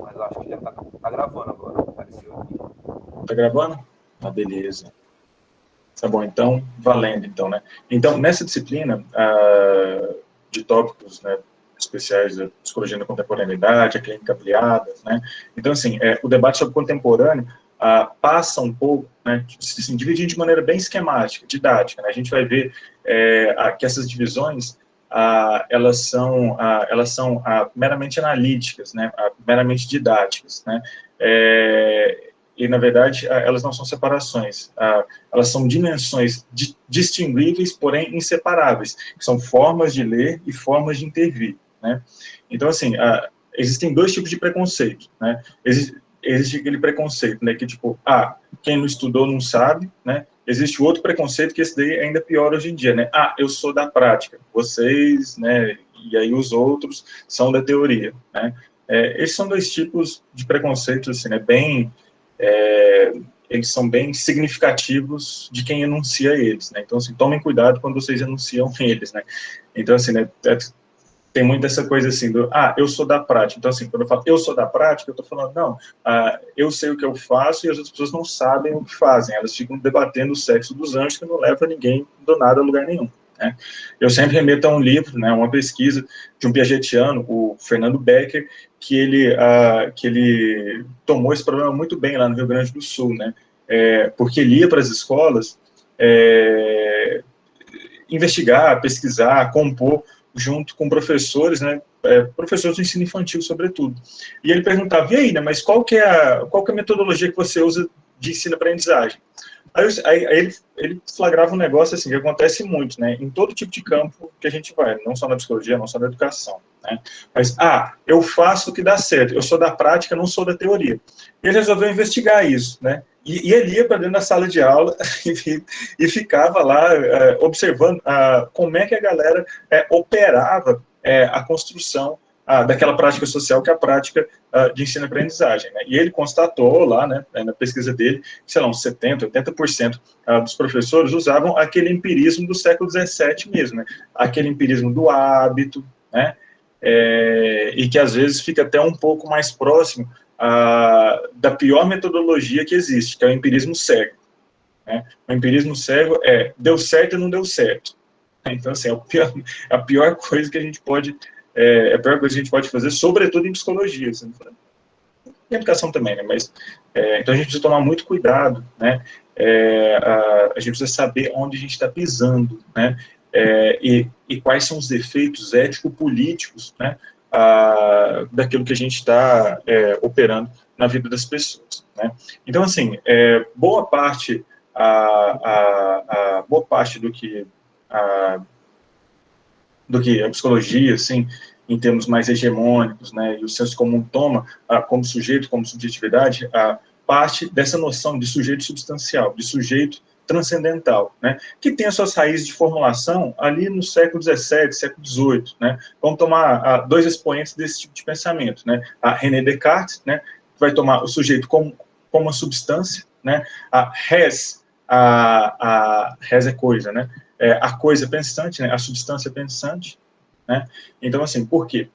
mas eu acho que já tá gravando agora, apareceu aqui. Tá gravando? Ah, beleza. Tá bom, então, valendo, então, né? Então, nessa disciplina de tópicos, né, especiais da psicologia da contemporaneidade, a clínica ampliada, né? Então, assim, o debate sobre o contemporâneo passa um pouco, né, assim, dividido de maneira bem esquemática, didática, né? A gente vai ver que essas divisões, elas são meramente analíticas, né? Meramente didáticas, né? E, na verdade, elas não são separações, elas são dimensões distinguíveis, porém inseparáveis, que são formas de ler e formas de intervir, né? Então, assim, existem dois tipos de preconceito, né? Existe aquele preconceito, né, que tipo, quem não estudou não sabe, né? Existe outro preconceito que esse daí é ainda pior hoje em dia, né? Eu sou da prática, vocês, né, e aí os outros são da teoria, né? Esses são dois tipos de preconceitos, assim, né, eles são bem significativos de quem enuncia eles, né? Então, assim, tomem cuidado quando vocês enunciam eles, né? Então, assim, né, tem muito essa coisa assim do, eu sou da prática. Então, assim, quando eu falo eu sou da prática, eu estou falando, não, eu sei o que eu faço e as outras pessoas não sabem o que fazem. Elas ficam debatendo o sexo dos anjos, que não leva ninguém do nada a lugar nenhum, né? Eu sempre remeto a um livro, né, uma pesquisa de um piagetiano, o Fernando Becker, que ele tomou esse problema muito bem lá no Rio Grande do Sul, né? Porque ele ia para as escolas investigar, pesquisar, compor, junto com professores, né, professores do ensino infantil, sobretudo. E ele perguntava, e aí, né, mas qual que é a metodologia que você usa de ensino-aprendizagem? Aí ele flagrava um negócio assim, que acontece muito, né, em todo tipo de campo que a gente vai, não só na psicologia, não só na educação, né, mas, eu faço o que dá certo, eu sou da prática, não sou da teoria. E ele resolveu investigar isso, né, e ele ia para dentro da sala de aula e ficava lá observando como é que a galera operava a construção daquela prática social que é a prática de ensino-aprendizagem, né? E ele constatou lá, né, na pesquisa dele, sei lá, uns 70%, 80% dos professores usavam aquele empirismo do século XVII mesmo, né? Aquele empirismo do hábito, né? E que às vezes fica até um pouco mais próximo da pior metodologia que existe, que é o empirismo cego, né? O empirismo cego deu certo e não deu certo. Então, assim, a pior coisa que a gente pode a pior coisa que a gente pode fazer, sobretudo em psicologia, assim, em educação também, né? Mas então a gente precisa tomar muito cuidado, né? A gente precisa saber onde a gente está pisando, né? E quais são os efeitos ético-políticos, né? Daquilo que a gente está operando na vida das pessoas, né? Então, assim, boa parte do que a psicologia, assim, em termos mais hegemônicos, né, e o senso comum toma como sujeito, como subjetividade, parte dessa noção de sujeito substancial, de sujeito transcendental, né, que tem as suas raízes de formulação ali no século XVII, século XVIII, né. Vamos tomar dois expoentes desse tipo de pensamento, né, a René Descartes, né, que vai tomar o sujeito como uma substância, né, a res é coisa, né, a coisa pensante, né, a substância pensante, né? Então, assim, por quê?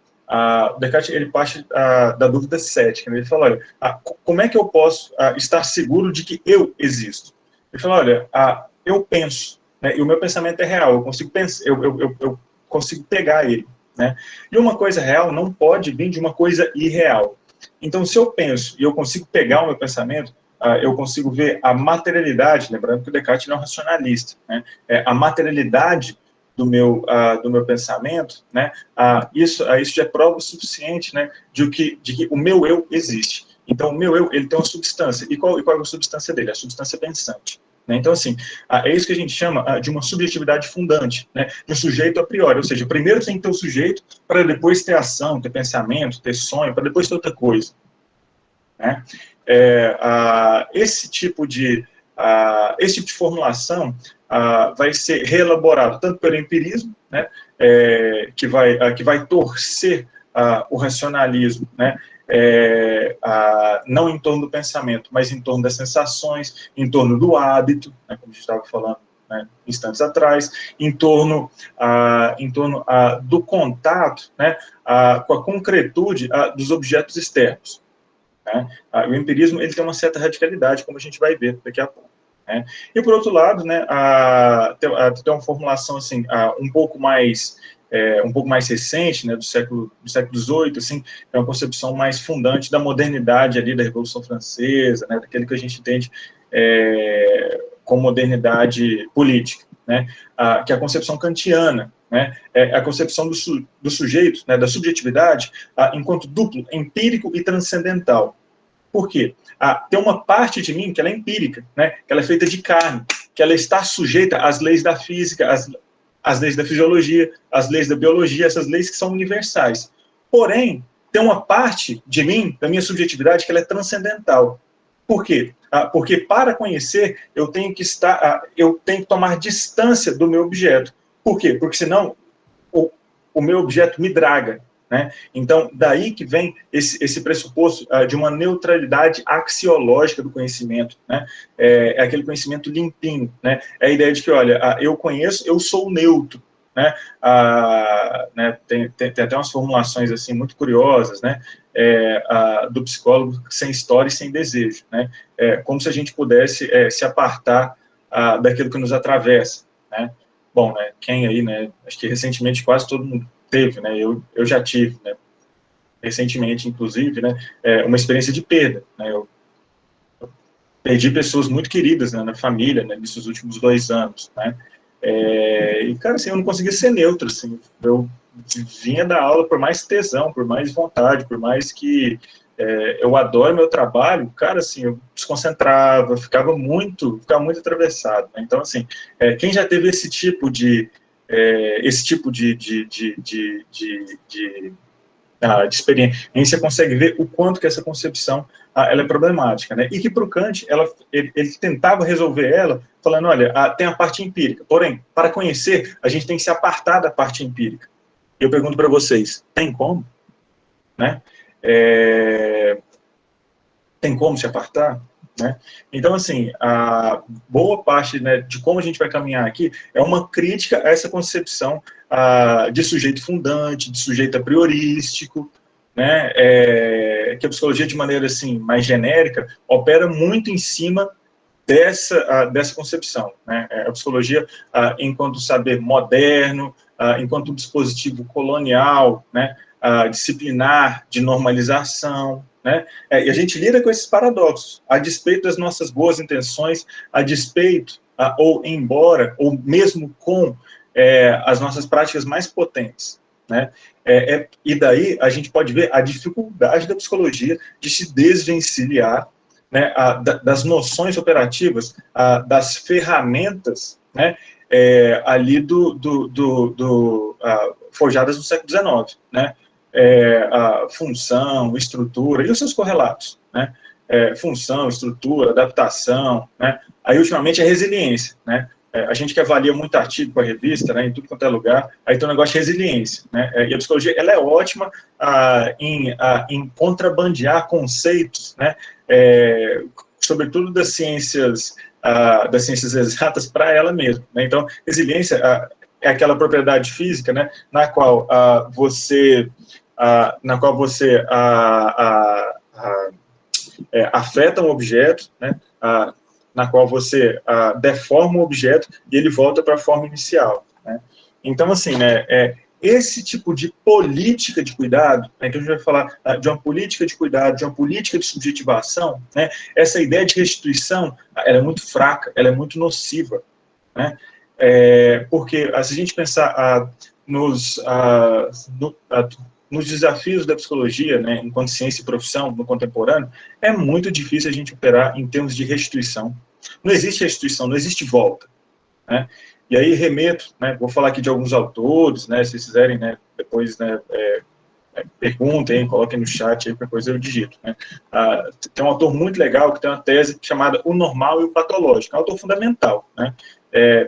Descartes, ele parte da dúvida cética, né? Ele fala, olha, como é que eu posso estar seguro de que eu existo? Ele fala, olha, eu penso, né, e o meu pensamento é real, eu consigo pensar, eu consigo pegar ele, né? E uma coisa real não pode vir de uma coisa irreal. Então, se eu penso e eu consigo pegar o meu pensamento, eu consigo ver a materialidade, lembrando que o Descartes não é um racionalista, né? A materialidade do meu pensamento, né? Isso já é prova suficiente, né? De que o meu eu existe. Então, o meu eu, ele tem uma substância. E qual é a substância dele? A substância pensante. Né? Então, assim, é isso que a gente chama de uma subjetividade fundante, né? De um sujeito a priori. Ou seja, primeiro tem que ter o sujeito para depois ter ação, ter pensamento, ter sonho, para depois ter outra coisa. Né? Esse tipo de formulação vai ser reelaborado tanto pelo empirismo, né, que vai torcer o racionalismo, né, não em torno do pensamento, mas em torno das sensações, em torno do hábito, né, como a gente estava falando, né, instantes atrás, em torno do contato, né, com a concretude dos objetos externos. né? O empirismo ele tem uma certa radicalidade, como a gente vai ver daqui a pouco. Né? E, por outro lado, né, tem uma formulação assim, um pouco mais recente, né, do século XVIII, assim, é uma concepção mais fundante da modernidade ali, da Revolução Francesa, né, daquele que a gente entende como modernidade política, né, que é a concepção kantiana, né, é a concepção do sujeito, né, da subjetividade, enquanto duplo, empírico e transcendental. Por quê? Tem uma parte de mim que ela é empírica, né, que ela é feita de carne, que ela está sujeita às leis da física, às leis da fisiologia, às leis da biologia, essas leis que são universais. Porém, tem uma parte de mim, da minha subjetividade, que ela é transcendental. Por quê? Porque para conhecer, eu tenho que tomar distância do meu objeto. Por quê? Porque senão o meu objeto me draga. Né? Então, daí que vem esse pressuposto de uma neutralidade axiológica do conhecimento, né? É aquele conhecimento limpinho, né? É a ideia de que, olha, eu conheço, eu sou neutro, né? Né? Tem até umas formulações assim muito curiosas, né? Do psicólogo sem história e sem desejo, né? Como se a gente pudesse se apartar daquilo que nos atravessa, né? Bom, né? Quem aí, né? Acho que recentemente quase todo mundo teve, né? Eu já tive, né? Recentemente, inclusive, né? Uma experiência de perda, né? Eu perdi pessoas muito queridas, né, na família, né, nesses últimos 2 anos, né? E, cara, assim, eu não conseguia ser neutro, assim. Eu vinha da aula por mais tesão, por mais vontade, por mais que eu adoro meu trabalho, cara, assim, eu desconcentrava, ficava muito atravessado, né? Então, assim, quem já teve esse tipo de de experiência consegue ver o quanto que essa concepção ela é problemática, né? E que para o Kant ele tentava resolver ela falando, olha, tem a parte empírica, porém, para conhecer, a gente tem que se apartar da parte empírica. Eu pergunto para vocês, tem como? Né? Tem como se apartar? Né? Então, assim, a boa parte, né, de como a gente vai caminhar aqui é uma crítica a essa concepção de sujeito fundante, de sujeito a priorístico, né, que a psicologia, de maneira assim, mais genérica, opera muito em cima dessa concepção. Né? A psicologia, enquanto saber moderno, enquanto um dispositivo colonial, né, disciplinar, de normalização, né? E a gente lida com esses paradoxos, a despeito das nossas boas intenções, a despeito, ou embora, ou mesmo com as nossas práticas mais potentes. Né? E daí a gente pode ver a dificuldade da psicologia de se desvencilhar, né, das noções operativas, das ferramentas, né, ali forjadas no século XIX, né? A função, estrutura e os seus correlatos, né? Função, estrutura, adaptação, né? Aí, ultimamente, a resiliência, né? A gente que avalia muito artigo com a revista, né, em tudo quanto é lugar, aí tem um negócio de resiliência, né? E a psicologia, ela é ótima em contrabandear conceitos, né? Sobretudo das ciências exatas para ela mesma, né? Então, resiliência é aquela propriedade física, né, na qual você afeta um objeto, né, na qual você deforma o objeto e ele volta para a forma inicial. Né? Então, assim, né, esse tipo de política de cuidado, né, que a gente vai falar de uma política de cuidado, de uma política de subjetivação, né, essa ideia de restituição, ela é muito fraca, ela é muito nociva. Né? Porque, se a gente pensar nos desafios da psicologia, né, enquanto ciência e profissão no contemporâneo, é muito difícil a gente operar em termos de restituição. Não existe restituição, não existe volta. Né? E aí remeto, né, vou falar aqui de alguns autores, né, se vocês quiserem, né, depois, né, perguntem, coloquem no chat, aí, qualquer coisa eu digito. Né? Tem um autor muito legal que tem uma tese chamada O Normal e o Patológico, é um autor fundamental. Né?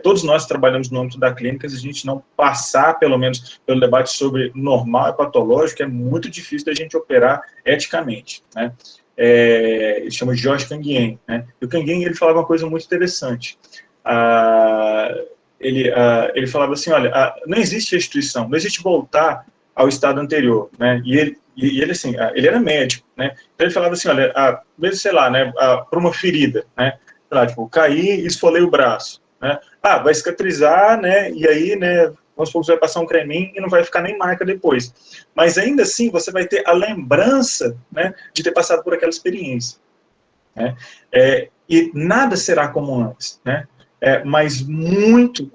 Todos nós trabalhamos no âmbito da clínica, se a gente não passar, pelo menos, pelo debate sobre normal e patológico, é muito difícil da gente operar eticamente. Né? Ele chama de Georges Canguien. Né? E o Canguien, ele falava uma coisa muito interessante. Ele falava assim, olha, não existe restituição, não existe voltar ao estado anterior, né? E ele assim, ele era médico, né? Então ele falava assim, olha, mesmo, sei lá, né, para uma ferida, né? Sei lá, tipo, caí e esfolei o braço, né? Vai cicatrizar, né? E aí, né, vamos supor que você vai passar um creminho e não vai ficar nem marca depois. Mas ainda assim, você vai ter a lembrança, né, de ter passado por aquela experiência, né? E nada será como antes, né? Mas muito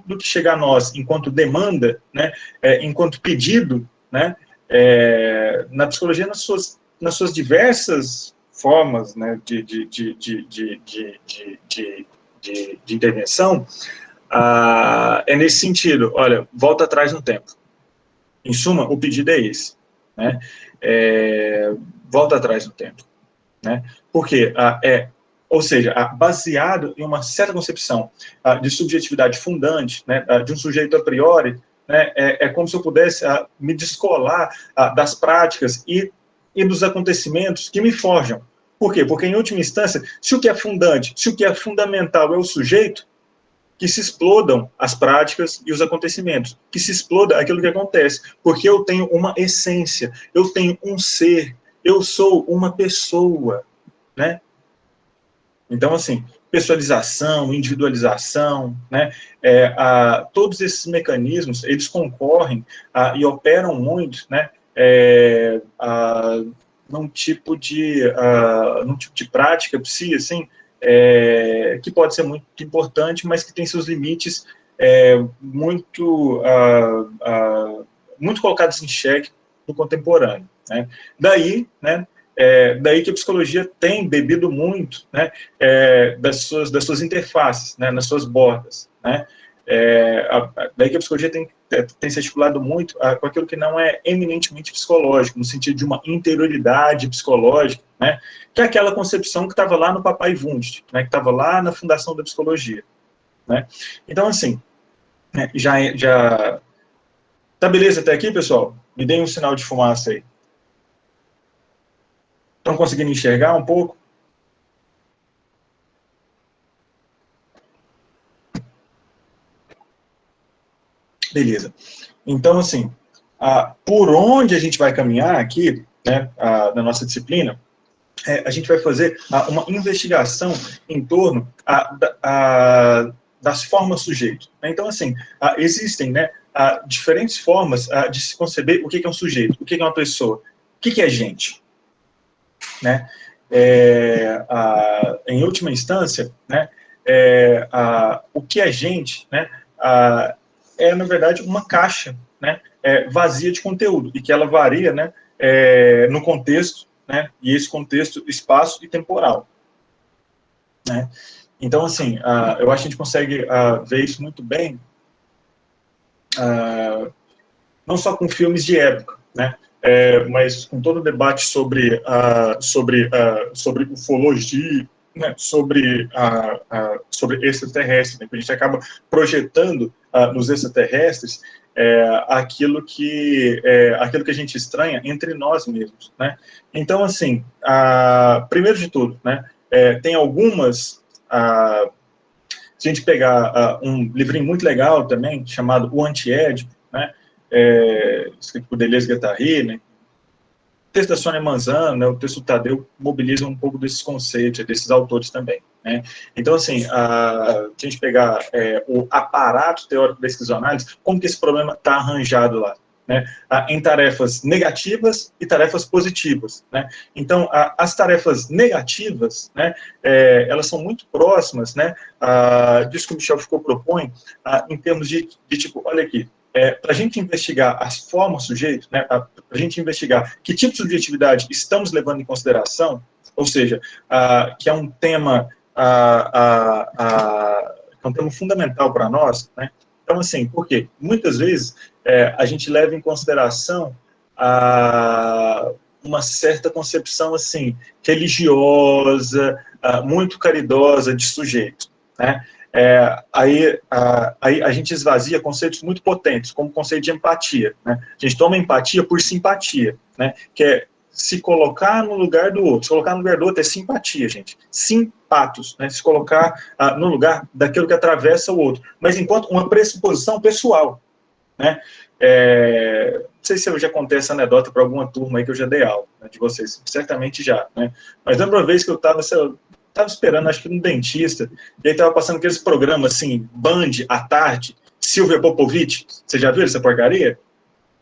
do que chega a nós enquanto demanda, né, enquanto pedido, né, na psicologia nas suas diversas formas, né, de intervenção, é nesse sentido, olha, volta atrás no tempo. Em suma, o pedido é esse, né? Volta atrás no tempo, né? Porque ou seja, baseado em uma certa concepção de subjetividade fundante, né, de um sujeito a priori, né, como se eu pudesse me descolar das práticas e dos acontecimentos que me forjam. Por quê? Porque, em última instância, se o que é fundante, se o que é fundamental é o sujeito, que se explodam as práticas e os acontecimentos, que se exploda aquilo que acontece, porque eu tenho uma essência, eu tenho um ser, eu sou uma pessoa, né? Então, assim, pessoalização, individualização, né? Todos esses mecanismos, eles concorrem e operam muito, né? Num tipo de prática, assim, que pode ser muito importante, mas que tem seus limites muito colocados em xeque no contemporâneo, né? Daí que a psicologia tem bebido muito, né, das suas interfaces, né, nas suas bordas, né? Daí que a psicologia tem se articulado muito com aquilo que não é eminentemente psicológico, no sentido de uma interioridade psicológica, né, que é aquela concepção que estava lá no Papai Wundt, né, que estava lá na fundação da psicologia, né? Então, assim, já tá beleza até aqui, pessoal? Me deem um sinal de fumaça aí. Estão conseguindo enxergar um pouco? Beleza. Então, assim, por onde a gente vai caminhar aqui, né, na nossa disciplina, a gente vai fazer uma investigação em torno das formas sujeito. Então, assim, existem, né, diferentes formas de se conceber o que é um sujeito, o que é uma pessoa, o que é gente, né? Em última instância, né, o que é gente, né, na verdade, uma caixa, né, vazia de conteúdo, e que ela varia, né, no contexto, né, e esse contexto, espaço e temporal, né? Então, assim, eu acho que a gente consegue ver isso muito bem, não só com filmes de época, né, mas com todo o debate sobre ufologia, né, sobre extraterrestres, né, que a gente acaba projetando nos extraterrestres aquilo que a gente estranha entre nós mesmos, né? Então, assim, primeiro de tudo, né, tem algumas se a gente pegar um livrinho muito legal também, chamado O Antiédipo, né, escrito por Deleuze e Guattari, né, o texto da Sônia Manzano, né, o texto do Tadeu, mobiliza um pouco desses conceitos, desses autores também, né? Então, assim, se a gente pegar o aparato teórico da esquizoanálise, como que esse problema está arranjado lá? Né, em tarefas negativas e tarefas positivas, né? Então, as tarefas negativas, né, elas são muito próximas, né, disso que o Michel Foucault propõe, em termos de tipo, olha aqui, para a gente investigar as formas sujeitos, né, para a gente investigar que tipo de subjetividade estamos levando em consideração, ou seja, que é um tema fundamental para nós, né? Então, assim, por quê? Muitas vezes a gente leva em consideração uma certa concepção, assim, religiosa, muito caridosa de sujeito, né? Aí a gente esvazia conceitos muito potentes, como o conceito de empatia, né? A gente toma empatia por simpatia, né? Que é se colocar no lugar do outro. Se colocar no lugar do outro é simpatia, gente. Simpatos, né? Se colocar no lugar daquilo que atravessa o outro. Mas enquanto uma pressuposição pessoal, né? Não sei se eu já contei essa anedota para alguma turma aí que eu já dei aula, né, de vocês, certamente já, né? Mas lembra uma vez que eu estava esperando, acho que no dentista, e aí estava passando aqueles programas assim, Band, à tarde, Silvia Popovic, você já viu essa porcaria?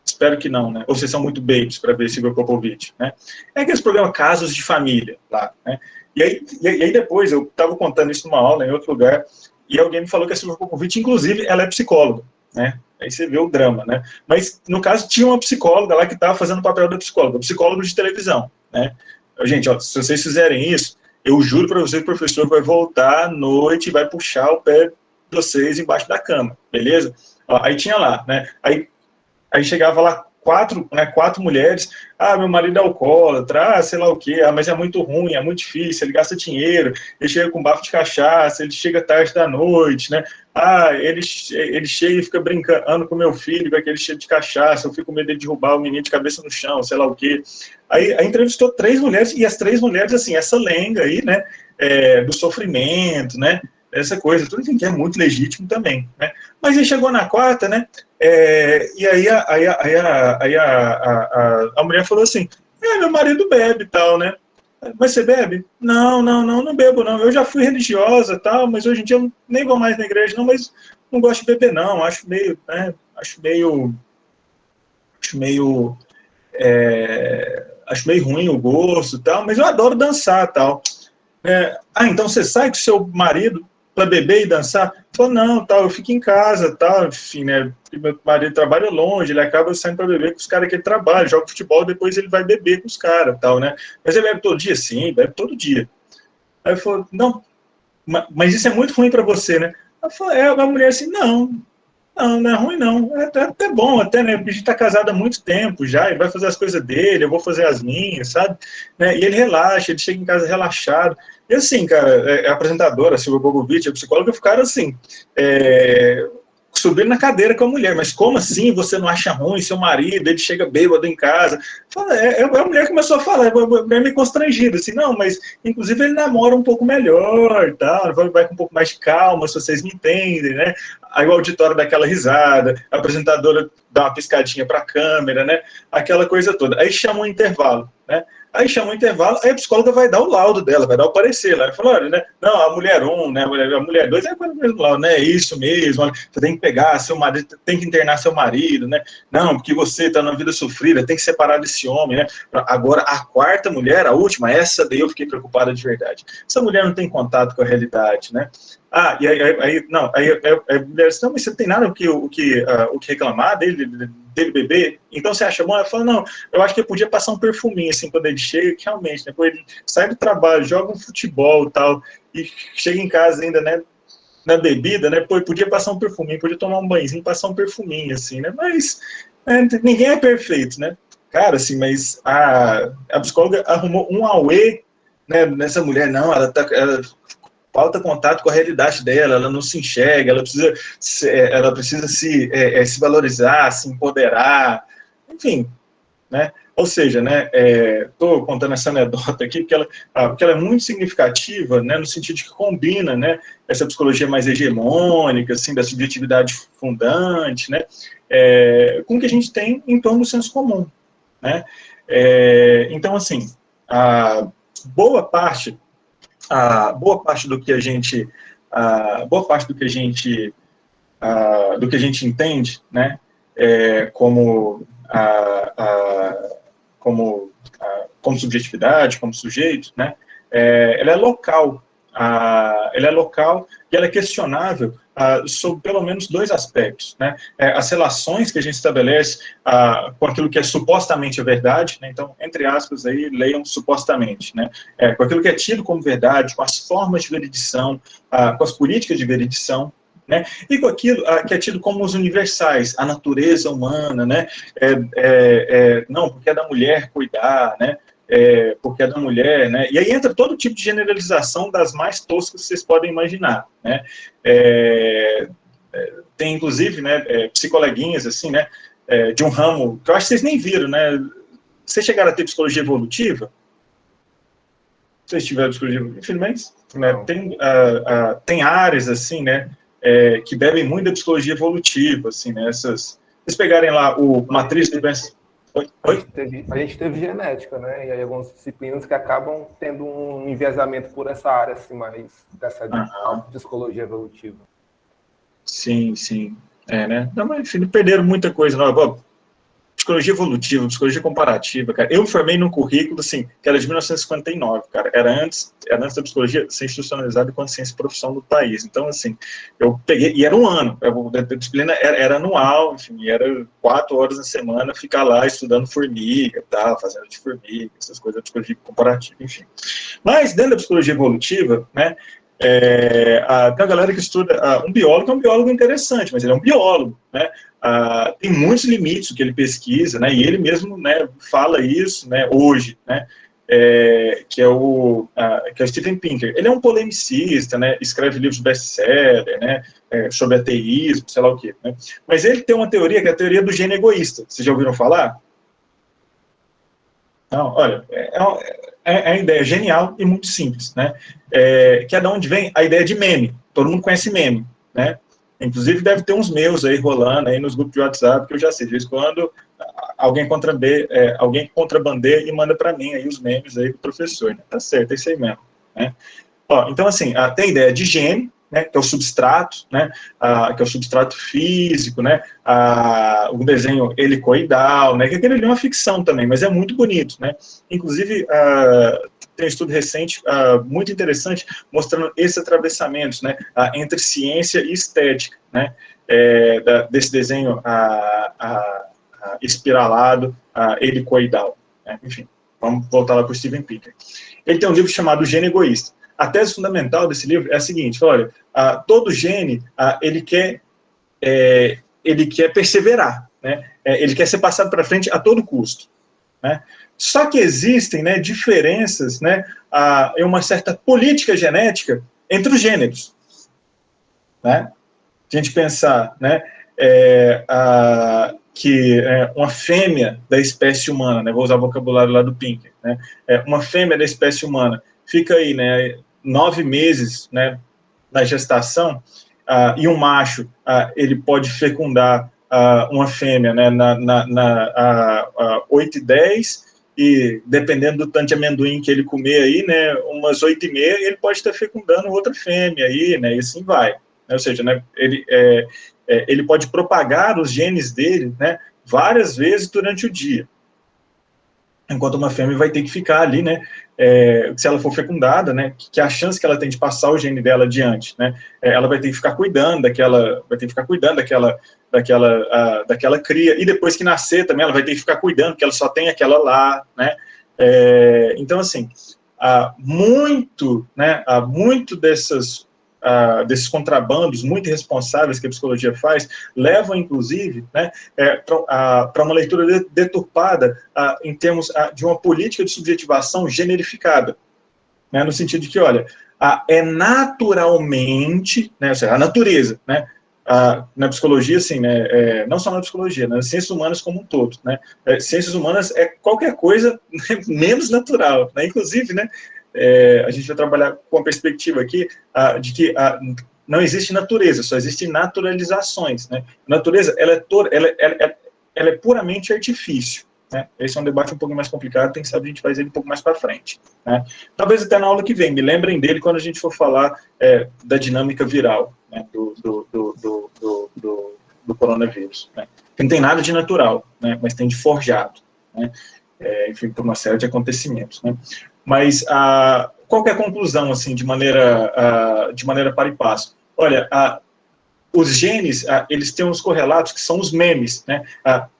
Espero que não, né? Ou vocês são muito babies para ver Silvia Popovic, né? É aqueles programas Casos de Família, lá, né? E aí depois, eu estava contando isso numa aula, em outro lugar, e alguém me falou que a Silvia Popovic, inclusive, ela é psicóloga, né? Aí você vê o drama, né? Mas, no caso, tinha uma psicóloga lá que estava fazendo o papel da psicóloga, psicólogo de televisão, né? Gente, ó, se vocês fizerem isso, eu juro para vocês que o professor vai voltar à noite e vai puxar o pé de vocês embaixo da cama, beleza? Ó, aí tinha lá, né? Aí chegava lá quatro mulheres, meu marido é alcoólatra, sei lá o quê, mas é muito ruim, é muito difícil, ele gasta dinheiro, ele chega com bafo de cachaça, ele chega tarde da noite, né? Ele chega e fica brincando com meu filho, com aquele cheiro de cachaça, eu fico com medo de derrubar o menino de cabeça no chão, sei lá o quê. Aí entrevistou 3 mulheres, e as 3 mulheres, assim, essa lenga aí, né, do sofrimento, né, essa coisa, tudo que é muito legítimo também, né? Mas aí chegou na 4ª, né? E aí a mulher falou assim: meu marido bebe e tal, né? Mas você bebe? Não bebo não. Eu já fui religiosa tal, mas hoje em dia eu nem vou mais na igreja, não, mas não gosto de beber não. Acho meio, né? Acho meio ruim o gosto tal, mas eu adoro dançar tal. Então você sai com seu marido para beber e dançar? Falou, não, tal, eu fico em casa, tal, enfim, né? Meu marido trabalha longe, ele acaba saindo para beber com os caras que ele trabalha, joga futebol, depois ele vai beber com os caras, tal, né? Mas ele bebe todo dia? Sim, bebe todo dia. Aí eu falei, não, mas isso é muito ruim para você, né? Ela falou, a mulher assim, não é ruim não, é até bom, até, né, porque a gente tá casado há muito tempo já, ele vai fazer as coisas dele, eu vou fazer as minhas, sabe? Né? E ele relaxa, ele chega em casa relaxado. E assim, cara, a apresentadora, a Silvia Bogovic, a psicóloga, ficaram assim, subindo na cadeira com a mulher, mas como assim você não acha ruim seu marido, ele chega bêbado em casa? A mulher começou a falar, é meio constrangida, assim, não, mas inclusive ele namora um pouco melhor, tá? Vai com um pouco mais de calma, se vocês me entendem, né? Aí o auditório dá aquela risada, a apresentadora dá uma piscadinha para a câmera, né? Aquela coisa toda. Aí chama um intervalo, né? Aí chama um intervalo, aí a psicóloga vai dar o laudo dela, vai dar o parecer lá. Ela fala, olha, né? Não, a mulher 1, né? A mulher 2 é o mesmo laudo, né? É isso mesmo, olha, você tem que pegar seu marido, tem que internar seu marido, né? Não, porque você está numa vida sofrida, tem que separar desse homem, né? Agora, a 4ª mulher, a última, essa daí eu fiquei preocupada de verdade. Essa mulher não tem contato com a realidade, né? E aí a mulher disse, não, mas você não tem nada o que reclamar dele beber? Então você acha bom? Ela fala, não, eu acho que ele podia passar um perfuminho, assim, quando ele chega, que realmente, depois ele sai do trabalho, joga um futebol e tal, e chega em casa ainda, né, na bebida, né, podia passar um perfuminho, podia tomar um banhozinho, passar um perfuminho, assim, né, mas ninguém é perfeito, né? Cara, assim, mas a psicóloga arrumou um auê, né, nessa mulher, não, ela falta contato com a realidade dela, ela não se enxerga, ela precisa se valorizar, se empoderar, enfim, né? Ou seja, né, estou contando essa anedota aqui porque ela é muito significativa, né, no sentido de que combina, né, essa psicologia mais hegemônica, assim, da subjetividade fundante, né, com o que a gente tem em torno do senso comum, né? Então, assim, a boa parte do que a gente entende, né, como como subjetividade, como sujeito, né, ela é local, e ela é questionável sobre pelo menos 2 aspectos, né? As relações que a gente estabelece com aquilo que é supostamente a verdade, né? Então, entre aspas, aí, leiam supostamente, né? Com aquilo que é tido como verdade, com as formas de veridição, com as políticas de veridição, né? E com aquilo que é tido como os universais, a natureza humana, né? Não, porque é da mulher cuidar, né? Porque é da mulher, né? E aí entra todo tipo de generalização das mais toscas que vocês podem imaginar, né? Tem, inclusive, né, psicoleguinhas, assim, né, de um ramo, que eu acho que vocês nem viram, né? Vocês chegaram a ter psicologia evolutiva? Vocês tiveram psicologia evolutiva? Infelizmente, né, tem áreas, assim, né, que bebem muito da psicologia evolutiva, assim, né, essas vocês pegarem lá o Matriz do Bem-Estar... A gente teve genética, né? E aí algumas disciplinas que acabam tendo um enviesamento por essa área, assim, mais dessa psicologia evolutiva. Sim, sim. Né? Não, mas, enfim, não perderam muita coisa, não. Bom, psicologia evolutiva, psicologia comparativa, cara. Eu me formei num currículo, assim, que era de 1959, cara. Era antes da psicologia ser institucionalizada enquanto ciência e profissão do país. Então, assim, eu peguei, e era um ano, a disciplina era anual, enfim, era 4 horas na semana, ficar lá estudando formiga, tal, fazendo de formiga, essas coisas, psicologia comparativa, enfim. Mas, dentro da psicologia evolutiva, né, tem a galera que estuda, um biólogo é um biólogo interessante, mas ele é um biólogo, né? Tem muitos limites que ele pesquisa, né? E ele mesmo, né, fala isso, né, hoje, né? Que é o Steven Pinker. Ele é um polemicista, né? Escreve livros best-seller, né? Sobre ateísmo, sei lá o quê, né? Mas ele tem uma teoria que é a teoria do gene egoísta. Vocês já ouviram falar? Não, olha, é uma ideia genial e muito simples, né? Que é de onde vem a ideia de meme. Todo mundo conhece meme, né? Inclusive deve ter uns meus aí rolando aí nos grupos de WhatsApp, que eu já sei, de vez em quando alguém contrabandeia e manda para mim aí os memes aí do professor, né? Tá certo, é isso aí mesmo, né? Então, assim, tem a ideia de gene, né, que é o substrato, né, que é o substrato físico, né, o desenho helicoidal, né, que aquele ali é uma ficção também, mas é muito bonito, né. Inclusive, tem um estudo recente muito interessante mostrando esses atravessamentos, né, entre ciência e estética, né, desse desenho espiralado, helicoidal, né, enfim. Vamos voltar lá para o Steven Pinker. Ele tem um livro chamado Gene Egoísta. A tese fundamental desse livro é a seguinte: olha, todo gene ele quer perseverar, né? Ele quer ser passado para frente a todo custo, né? Só que existem, né, diferenças, né, em uma certa política genética entre os gêneros, né? Se a gente pensar, né, que uma fêmea da espécie humana, né, vou usar o vocabulário lá do Pinker, né, uma fêmea da espécie humana fica aí, né, 9 meses, né, na gestação, e um macho, ele pode fecundar uma fêmea, né, na 8 e 10, e dependendo do tanto de amendoim que ele comer aí, né, umas 8 e meia, ele pode estar fecundando outra fêmea aí, né, e assim vai. Ou seja, né, ele pode propagar os genes dele, né, várias vezes durante o dia. Enquanto uma fêmea vai ter que ficar ali, né, se ela for fecundada, né, que a chance que ela tem de passar o gene dela adiante, né, ela vai ter que ficar cuidando daquela cria, e depois que nascer também ela vai ter que ficar cuidando, porque ela só tem aquela lá, né, então assim, muito desses contrabandos muito irresponsáveis que a psicologia faz, levam, inclusive, né, para uma leitura deturpada em termos de uma política de subjetivação generificada, né, no sentido de que, olha, é naturalmente, né, ou seja, a natureza, né, na psicologia, assim, né, não só na psicologia, nas ciências humanas como um todo, né, ciências humanas é qualquer coisa menos natural, né, inclusive, né, a gente vai trabalhar com a perspectiva aqui de que não existe natureza, só existem naturalizações, né? A natureza, ela é puramente artifício, né? Esse é um debate um pouco mais complicado, quem sabe a gente faz ele um pouco mais para frente, né? Talvez até na aula que vem, me lembrem dele quando a gente for falar da dinâmica viral, né? do coronavírus, né? Não tem nada de natural, né? Mas tem de forjado, né? Enfim, por uma série de acontecimentos, né? Mas qual que é a conclusão, assim, de maneira para e passo? Olha, os genes, eles têm uns correlatos que são os memes, né?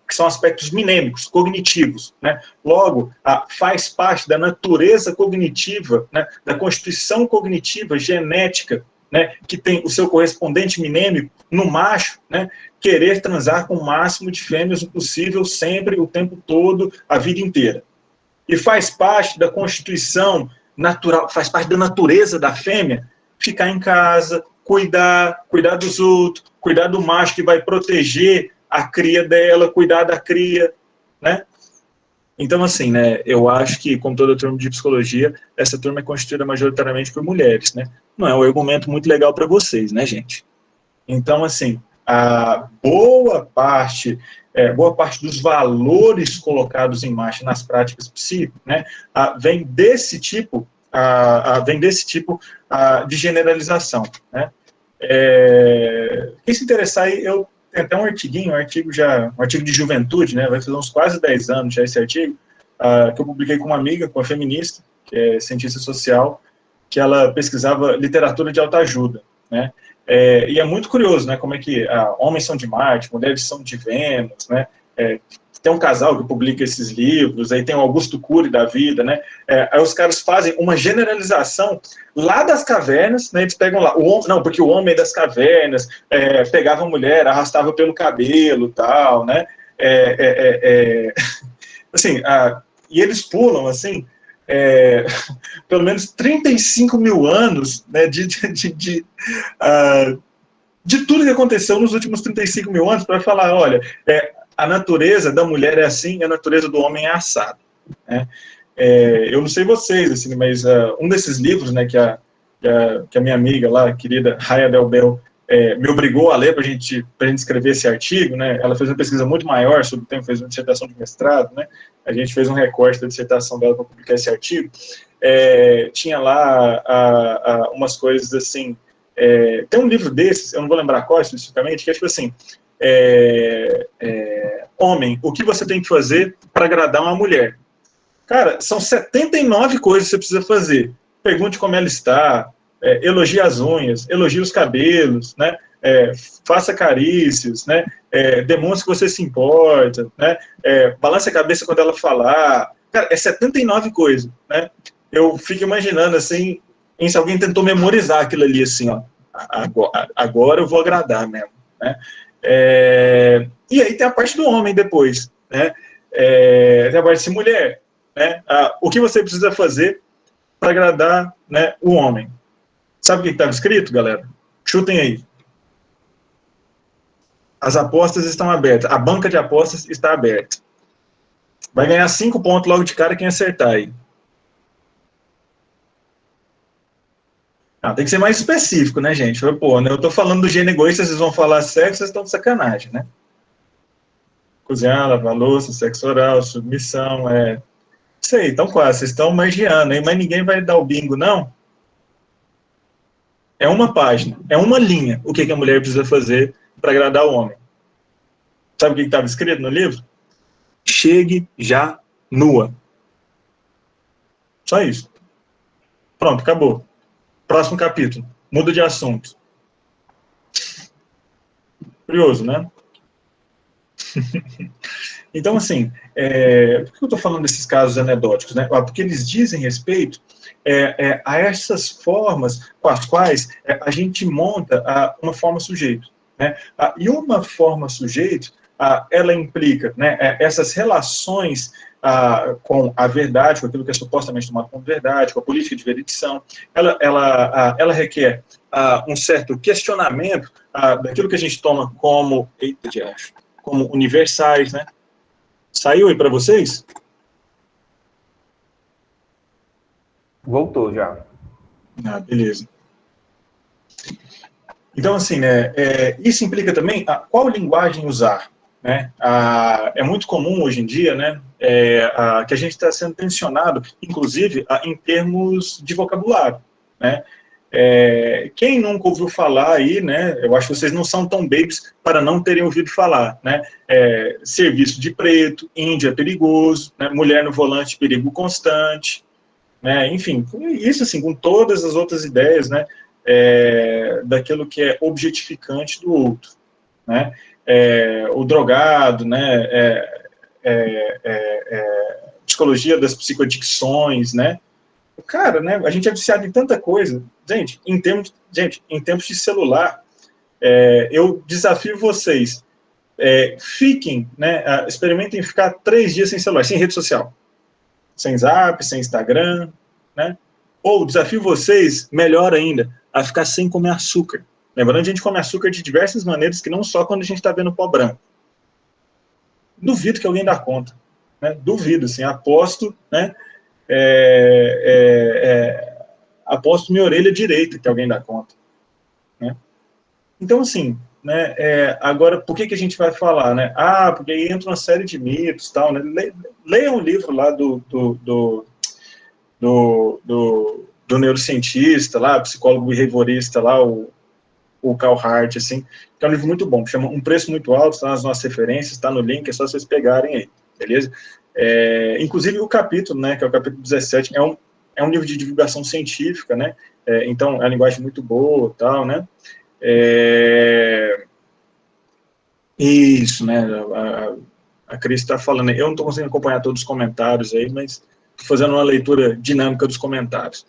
Que são aspectos minêmicos, cognitivos, né? Logo, faz parte da natureza cognitiva, né? Da constituição cognitiva genética, né? Que tem o seu correspondente minêmico no macho, né? Querer transar com o máximo de fêmeas possível, sempre, o tempo todo, a vida inteira. E faz parte da constituição natural, faz parte da natureza da fêmea ficar em casa, cuidar dos outros, cuidar do macho que vai proteger a cria dela, cuidar da cria, né? Então, assim, né, eu acho que, como toda turma de psicologia, essa turma é constituída majoritariamente por mulheres, né? Não é um argumento muito legal para vocês, né, gente? Então, assim, boa parte dos valores colocados em marcha nas práticas psíquicas, né, vem desse tipo de generalização, né. Quem se interessar aí, eu tenho até um artigo de juventude, né, vai fazer uns quase 10 anos já esse artigo, que eu publiquei com uma amiga, com uma feminista, que é cientista social, que ela pesquisava literatura de autoajuda, né. E é muito curioso, né, como é que homens são de Marte, mulheres são de Vênus, né, tem um casal que publica esses livros, aí tem o Augusto Cury da vida, né, aí os caras fazem uma generalização lá das cavernas, né, eles pegam lá, porque o homem das cavernas pegava a mulher, arrastava pelo cabelo, tal, né, assim, e eles pulam, assim, pelo menos 35 mil anos, né, de tudo que aconteceu nos últimos 35 mil anos, para falar, olha, a natureza da mulher é assim, a natureza do homem é assado, né? Eu não sei vocês, assim, mas um desses livros, né, que a minha amiga lá, a querida Raya Del Bel, me obrigou a ler para a gente escrever esse artigo, né? Ela fez uma pesquisa muito maior sobre o tema, fez uma dissertação de mestrado, né? A gente fez um recorte da dissertação dela para publicar esse artigo. Tinha lá umas coisas assim. Tem um livro desses, eu não vou lembrar qual especificamente, que é tipo assim: homem, o que você tem que fazer para agradar uma mulher? Cara, são 79 coisas que você precisa fazer. Pergunte como ela está, elogie as unhas, elogie os cabelos, né? Faça carícias, né? Demonstre que você se importa, né? Balance a cabeça quando ela falar. Cara, 79 coisas, né? Eu fico imaginando, assim, se alguém tentou memorizar aquilo ali, assim, ó, agora eu vou agradar mesmo, né? E aí tem a parte do homem depois, né? Tem a parte de mulher, né? O que você precisa fazer para agradar, né, o homem? Sabe o que estava escrito, galera? Chutem aí. As apostas estão abertas. A banca de apostas está aberta. Vai ganhar 5 pontos logo de cara quem acertar aí. Tem que ser mais específico, né, gente? Pô, né, eu tô falando do gênero egoísta, vocês vão falar sexo, vocês estão de sacanagem, né? Cozinhar, lavar louça, sexo oral, submissão, Sei, então quase, vocês estão magiando, hein? Mas ninguém vai dar o bingo, não? É uma página, é uma linha, o que a mulher precisa fazer para agradar o homem. Sabe o que estava escrito no livro? Chegue já nua. Só isso. Pronto, acabou. Próximo capítulo. Muda de assunto. Curioso, né? Então, assim, por que eu estou falando desses casos anedóticos, né? Porque eles dizem respeito a essas formas com as quais a gente monta uma forma sujeito, né? E uma forma sujeito, ela implica, né, essas relações com a verdade, com aquilo que é supostamente tomado como verdade, com a política de veridição, ela requer um certo questionamento daquilo que a gente toma como, como universais, né? Saiu aí para vocês? Voltou já. Beleza. Então, assim, né, isso implica também qual linguagem usar, né? É muito comum hoje em dia, né, que a gente está sendo tensionado, inclusive, em termos de vocabulário, né? Quem nunca ouviu falar aí, né, eu acho que vocês não são tão babies para não terem ouvido falar, né, serviço de preto, índio é perigoso, né, mulher no volante, perigo constante, né, enfim, isso assim, com todas as outras ideias, né, daquilo que é objetificante do outro, né, o drogado, né, psicologia das psicodicções, né. Cara, né, a gente é viciado em tanta coisa. Gente, em tempos de celular, eu desafio vocês, fiquem, né, experimentem ficar 3 dias sem celular, sem rede social, sem Zap, sem Instagram, né, ou desafio vocês, melhor ainda, a ficar sem comer açúcar. Lembrando que a gente come açúcar de diversas maneiras, que não só quando a gente está vendo pó branco. Duvido que alguém dá conta, né, duvido, assim, aposto, né, aposto minha orelha direita que alguém dá conta, né? Então, assim, né, agora, por que a gente vai falar, né? Porque aí entra uma série de mitos, tal, né? Leiam um livro lá do neurocientista, lá, psicólogo behaviorista, lá, o Carl Hart, assim, que é um livro muito bom, chama Um Preço Muito Alto, está nas nossas referências, está no link, é só vocês pegarem aí, beleza? Inclusive o capítulo, né, que é o capítulo 17, é um livro de divulgação científica, né, então é uma linguagem muito boa, tal, né, isso, né, a Cris está falando, eu não estou conseguindo acompanhar todos os comentários aí, mas estou fazendo uma leitura dinâmica dos comentários.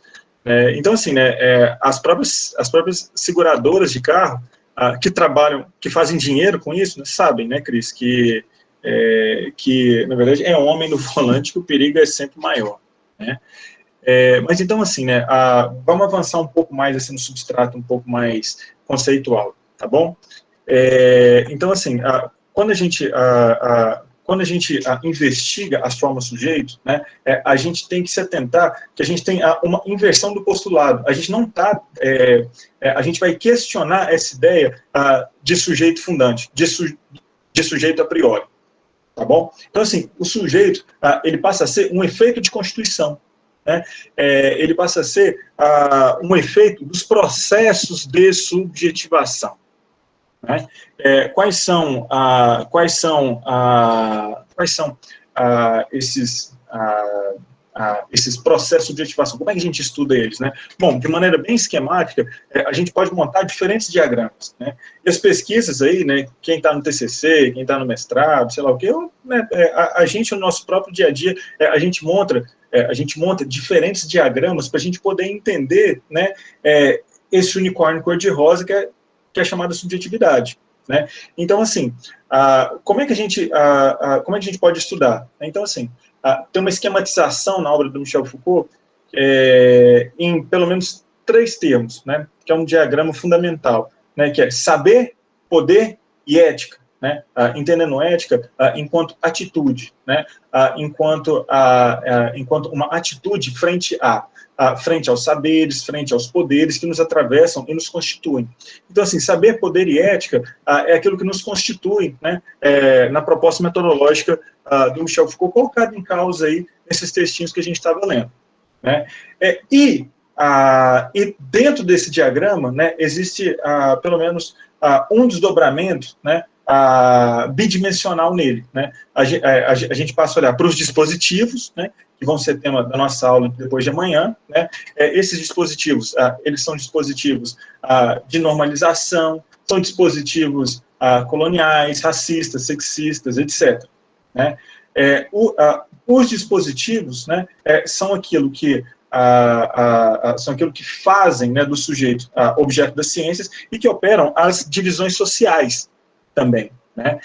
Então, assim, né, as próprias seguradoras de carro que trabalham, que fazem dinheiro com isso, né, sabem, né, Cris, que, na verdade, é homem no volante que o perigo é sempre maior, né. Mas, então, assim, né, vamos avançar um pouco mais, assim, no substrato um pouco mais conceitual, tá bom? Então, assim, quando a gente investiga as formas sujeitos, né, a gente tem que se atentar que a gente tem uma inversão do postulado. A gente não está, a gente vai questionar essa ideia de sujeito fundante, de sujeito a priori, tá bom? Então, assim, o sujeito, ele passa a ser um efeito de constituição, né? Ele passa a ser um efeito dos processos de subjetivação. Né? Quais são esses processos de subjetivação? Como é que a gente estuda eles, né? Bom, de maneira bem esquemática, a gente pode montar diferentes diagramas, né? E as pesquisas aí, né? Quem está no TCC, quem está no mestrado, sei lá o quê, né, a gente no nosso próprio dia a dia, a gente monta diferentes diagramas para a gente poder entender, né? Esse unicórnio cor-de-rosa que é chamada subjetividade, né? Então, assim, como é que a gente pode estudar? Então, assim, tem uma esquematização na obra do Michel Foucault em pelo menos 3 termos, né? Que é um diagrama fundamental, né? Que é saber, poder e ética, né? Entendendo ética enquanto atitude, né? Enquanto uma atitude frente aos saberes, frente aos poderes que nos atravessam e nos constituem. Então, assim, saber, poder e ética é aquilo que nos constitui, né, na proposta metodológica do Michel Foucault, colocado em causa aí nesses textinhos que a gente estava lendo. Né? E dentro desse diagrama, né, existe pelo menos um desdobramento, né, bidimensional nele. Né? A gente passa a olhar para os dispositivos, né, que vão ser tema da nossa aula depois de amanhã, né? Esses dispositivos, eles são dispositivos de normalização, são dispositivos coloniais, racistas, sexistas, etc. Né? Os dispositivos, né, são aquilo que fazem, né, do sujeito objeto das ciências e que operam as divisões sociais também. Né?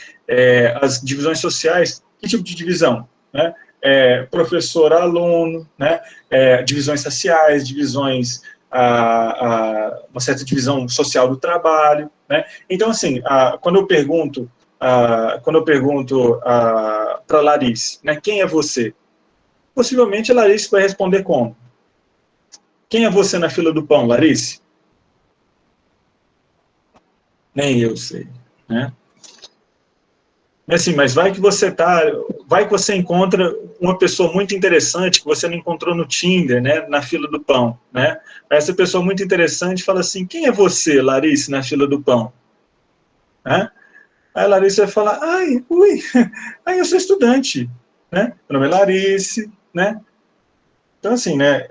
As divisões sociais, que tipo de divisão? Né? Professor-aluno, né? Divisões raciais, divisões, uma certa divisão social do trabalho. Né? Então, assim, quando eu pergunto para Larissa, né, quem é você? Possivelmente a Larissa vai responder como? Quem é você na fila do pão, Larissa? Nem eu sei, né? Assim, mas vai que você encontra uma pessoa muito interessante que você não encontrou no Tinder, né, na fila do pão, né? Essa pessoa muito interessante fala assim: quem é você, Larissa, na fila do pão? Né? Aí a Larissa vai falar: eu sou estudante, né? Meu nome é Larissa, né? Então, assim, né,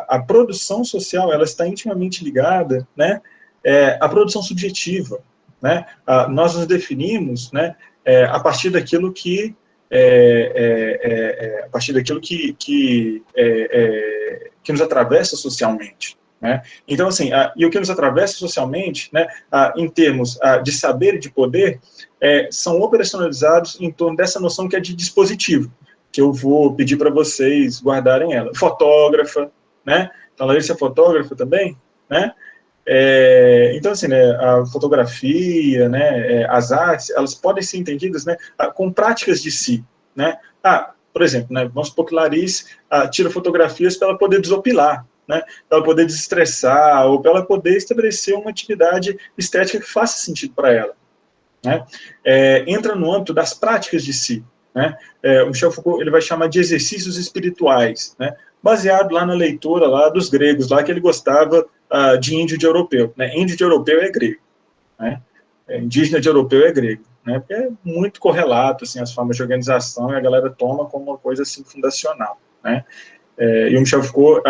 a produção social, ela está intimamente ligada, né, à produção subjetiva, né? Nós nos definimos, né, a partir daquilo que nos atravessa socialmente, né? Então, assim, e o que nos atravessa socialmente, né, em termos de saber e de poder, são operacionalizados em torno dessa noção que é de dispositivo, que eu vou pedir para vocês guardarem ela. Fotógrafa, né? Então, a Larissa é fotógrafa também, né? Então, assim, né, a fotografia, né, as artes, elas podem ser entendidas, né, com práticas de si, né? Por exemplo, né, vamos supor que Larissa tira fotografias para ela poder desopilar, né, para ela poder desestressar, ou para ela poder estabelecer uma atividade estética que faça sentido para ela, né? Entra no âmbito das práticas de si, né? O Michel Foucault ele vai chamar de exercícios espirituais, né? Baseado lá na leitura lá dos gregos, lá que ele gostava de índio de europeu, né? Índio de europeu é grego, né? Indígena de europeu é grego, né? Porque é muito correlato, assim, as formas de organização, e a galera toma como uma coisa, assim, fundacional, né? E o Michel Foucault,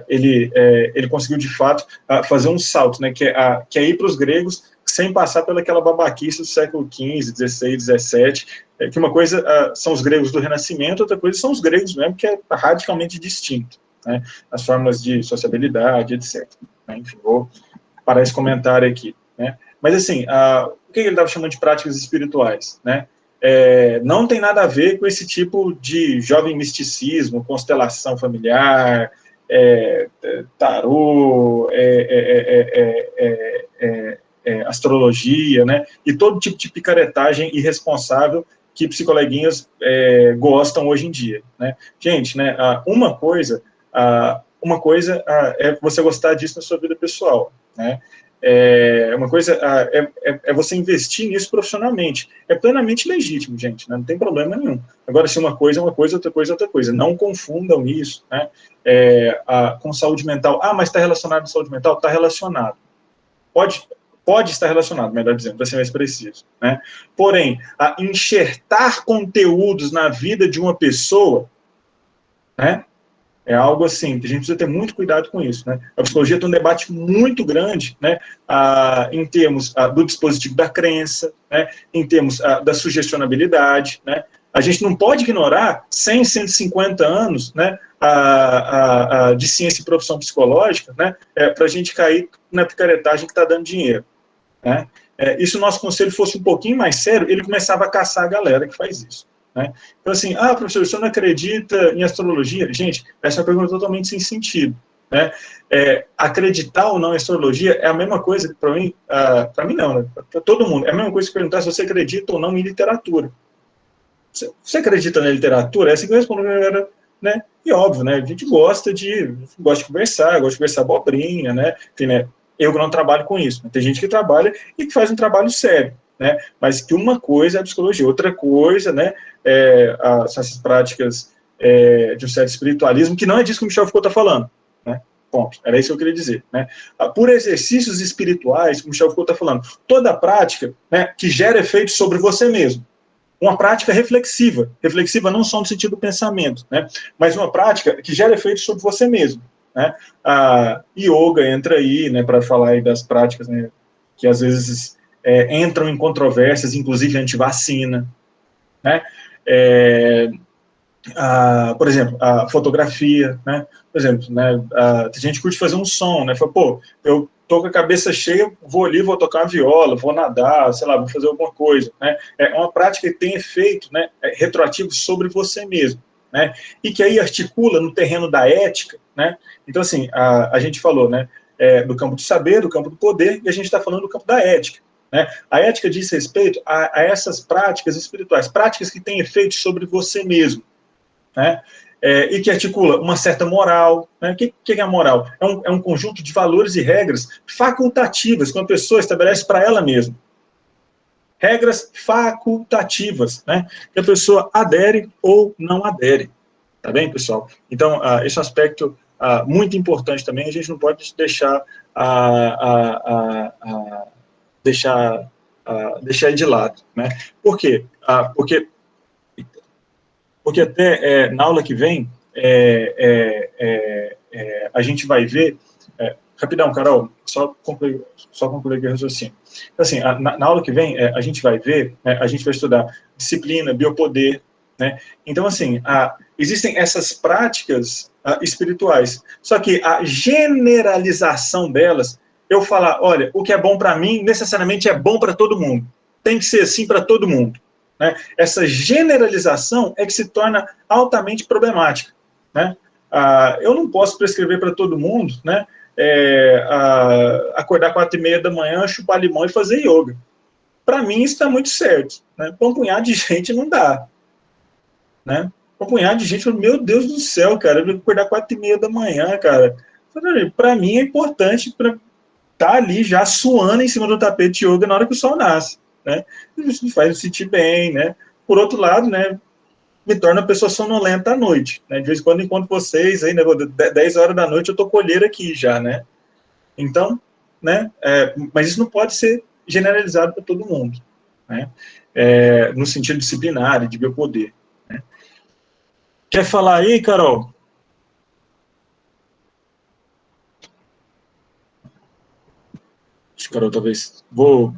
ele conseguiu, de fato, fazer um salto, né? Que é ir para os gregos sem passar pelaquela babaquice do século XV, XVI, XVII, que uma coisa são os gregos do Renascimento, outra coisa são os gregos mesmo, que é radicalmente distinto, né? As formas de sociabilidade, etc. Né? Enfim, vou parar esse comentário aqui, né? Mas, assim, o que ele estava chamando de práticas espirituais, né? Não tem nada a ver com esse tipo de jovem misticismo, constelação familiar, tarô, astrologia, né? E todo tipo de picaretagem irresponsável que psicoleguinhas gostam hoje em dia, né? Gente, né? Uma coisa é você gostar disso na sua vida pessoal, né? Uma coisa é você investir nisso profissionalmente. É plenamente legítimo, gente, né? Não tem problema nenhum. Agora, se uma coisa é uma coisa, outra coisa é outra coisa. Não confundam isso, né? Com saúde mental. Mas está relacionado com saúde mental? Está relacionado. Pode estar relacionado, melhor dizendo, para ser mais preciso, né? Porém, enxertar conteúdos na vida de uma pessoa, né? É algo assim, que a gente precisa ter muito cuidado com isso, né? A psicologia tem um debate muito grande, né, em termos do dispositivo da crença, né, em termos da sugestionabilidade, né? A gente não pode ignorar 100, 150 anos, né, de ciência e profissão psicológica, né, para a gente cair na picaretagem que está dando dinheiro, né? E se o nosso conselho fosse um pouquinho mais sério, ele começava a caçar a galera que faz isso, né? Então, assim, professor, você não acredita em astrologia? Gente, essa é uma pergunta totalmente sem sentido, né? Acreditar ou não em astrologia é a mesma coisa, para mim não, né? Para todo mundo, é a mesma coisa que perguntar se você acredita ou não em literatura. Você acredita na literatura? É assim que eu respondo, galera, né? E óbvio, né? A gente gosta de conversar, abobrinha, né? Enfim, né? Eu não trabalho com isso, né? Tem gente que trabalha e que faz um trabalho sério, né? Mas que uma coisa é a psicologia, outra coisa, né? Essas práticas de um certo espiritualismo, que não é disso que o Michel Foucault está falando, né? Ponto. Era isso que eu queria dizer, né? Por exercícios espirituais, como o Michel Foucault está falando, toda prática, né, que gera efeitos sobre você mesmo. Uma prática reflexiva não só no sentido do pensamento, né, mas uma prática que gera efeitos sobre você mesmo, né. A yoga entra aí, né, para falar aí das práticas, né, que às vezes entram em controvérsias, inclusive anti-vacina, né. Por exemplo, a fotografia, né? Por exemplo, né, tem gente que curte fazer um som, né? Fala, pô, eu tô com a cabeça cheia, vou ali, vou tocar uma viola, vou nadar, sei lá, vou fazer alguma coisa, né? É uma prática que tem efeito, né, retroativo sobre você mesmo, né? E que aí articula no terreno da ética, né? Então, assim, a gente falou, né, do campo do saber, do campo do poder, e a gente está falando do campo da ética, né? A ética diz respeito a essas práticas espirituais, práticas que têm efeito sobre você mesmo, né? E que articula uma certa moral, né? O que é a moral? É um conjunto de valores e regras facultativas que uma pessoa estabelece para ela mesma. Regras facultativas, né? Que a pessoa adere ou não adere. Tá bem, pessoal? Então, esse é um aspecto muito importante também, a gente não pode deixar deixar de lado, né? Por quê? Porque até na aula que vem a gente vai ver... rapidão, Carol, só concluir aqui o raciocínio. Então, assim, na aula que vem a gente vai ver, a gente vai estudar disciplina, biopoder, né? Então, assim, existem essas práticas espirituais, só que a generalização delas, eu falar, olha, o que é bom para mim, necessariamente é bom para todo mundo. Tem que ser assim para todo mundo. Né? Essa generalização é que se torna altamente problemática, né? Eu não posso prescrever para todo mundo, né, acordar 4h30 da manhã, chupar limão e fazer yoga. Para mim isso está muito certo, né? Para um punhado de gente não dá, né? Para um punhado de gente, meu Deus do céu, cara, eu vou acordar 4h30 da manhã, cara. Para mim é importante para estar ali já suando em cima do tapete de yoga na hora que o sol nasce, né? Isso me faz sentir bem, né? Por outro lado, né, me torna uma pessoa sonolenta à noite, né? De vez em quando encontro vocês aí, né, 10 horas da noite eu tô colher aqui já, né? Então, né, mas isso não pode ser generalizado para todo mundo, né? No sentido disciplinar e de biopoder, né? Quer falar aí, Carol? Carol, talvez. Vou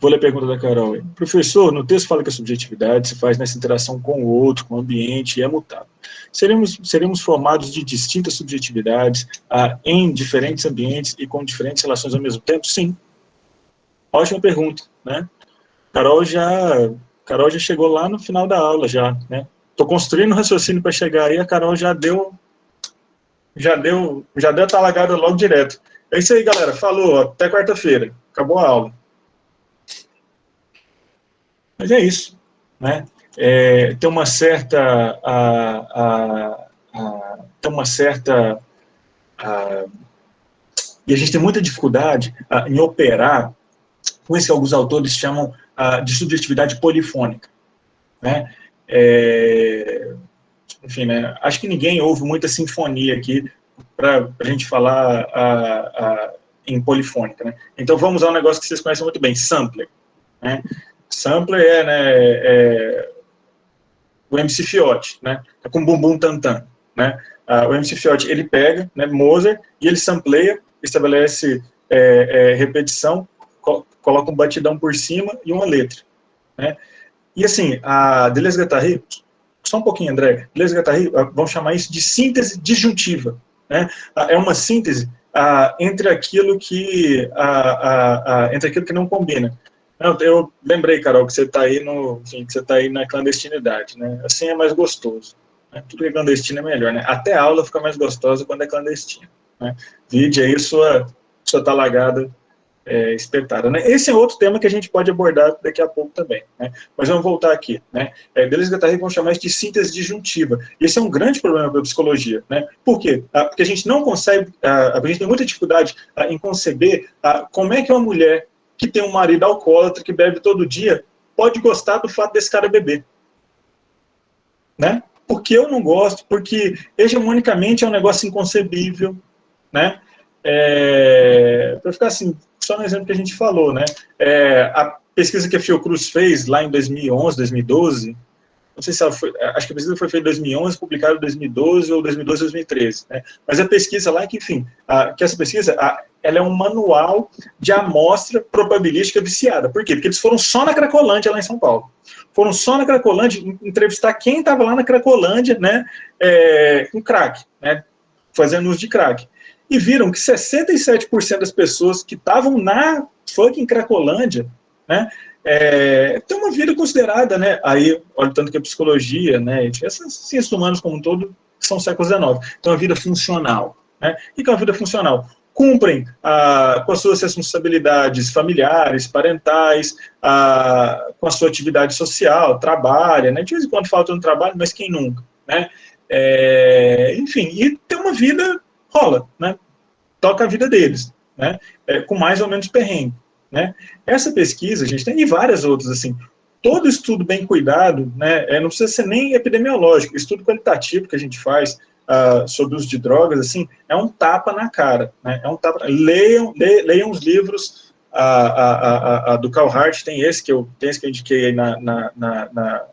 ler a pergunta da Carol. Professor, no texto fala que a subjetividade se faz nessa interação com o outro, com o ambiente, e é mutável. Seremos formados de distintas subjetividades em diferentes ambientes e com diferentes relações ao mesmo tempo? Sim. Ótima pergunta, né? Carol já chegou lá no final da aula, já, né? Estou construindo um raciocínio para chegar aí, a Carol já deu a talagada logo direto. É isso aí, galera. Falou, até quarta-feira. Acabou a aula. Mas é isso, né? Tem uma certa... tem uma certa... e a gente tem muita dificuldade em operar com isso que alguns autores chamam de subjetividade polifônica, né? Enfim, né? Acho que ninguém ouve muita sinfonia aqui para a gente falar em polifônica, né? Então vamos usar um negócio que vocês conhecem muito bem, sampler, né? Sampler o MC Fiote, né? Com bumbum tantan, né? O MC Fiote, ele pega, né, Mozart, e ele sampleia, estabelece repetição, coloca um batidão por cima e uma letra, né? E assim, a Deleuze-Guattari, só um pouquinho, André, Deleuze-Guattari, vamos chamar isso de síntese disjuntiva, né? É uma síntese entre aquilo que não combina. Eu lembrei, Carol, que você está aí que você tá aí na clandestinidade, né? Assim é mais gostoso, né? Tudo que é clandestino é melhor, né? Até a aula fica mais gostosa quando é clandestino, né? Vide aí sua talagada espetada, né? Esse é outro tema que a gente pode abordar daqui a pouco também, né? Mas vamos voltar aqui, né? Deleuze-Guattari vão chamar isso de síntese disjuntiva. Esse é um grande problema para a psicologia, né? Por quê? Porque a gente não consegue, a gente tem muita dificuldade em conceber como é que uma mulher que tem um marido alcoólatra, que bebe todo dia, pode gostar do fato desse cara beber, né? Porque eu não gosto, porque hegemonicamente é um negócio inconcebível, né? Para ficar assim, só no exemplo que a gente falou, né? A pesquisa que a Fiocruz fez lá em 2011, 2012, não sei se ela foi, acho que a pesquisa foi feita em 2011, publicada em 2012 ou 2012, 2013, né? Mas a pesquisa lá, que enfim, que essa pesquisa, ela é um manual de amostra probabilística viciada. Por quê? Porque eles foram só na Cracolândia, lá em São Paulo. Foram só na Cracolândia entrevistar quem estava lá na Cracolândia, né, com crack, né, fazendo uso de crack. E viram que 67% das pessoas que estavam na fucking Cracolândia, né, tem uma vida considerada, né, aí, olha tanto que a psicologia, né, essas ciências humanas como um todo, são século XIX, então a vida funcional, né, e que é uma vida funcional? Cumprem com as suas responsabilidades familiares, parentais, com a sua atividade social, trabalha, né, de vez em quando falta no trabalho, mas quem nunca, né, enfim, e tem uma vida, rola, né, toca a vida deles, né, com mais ou menos perrengue. Né? Essa pesquisa, a gente tem, e várias outras, assim, todo estudo bem cuidado, né, não precisa ser nem epidemiológico, estudo qualitativo que a gente faz sobre o uso de drogas, assim, é um tapa na cara, né, leiam os livros do Carl Hart, tem esse que eu indiquei aí na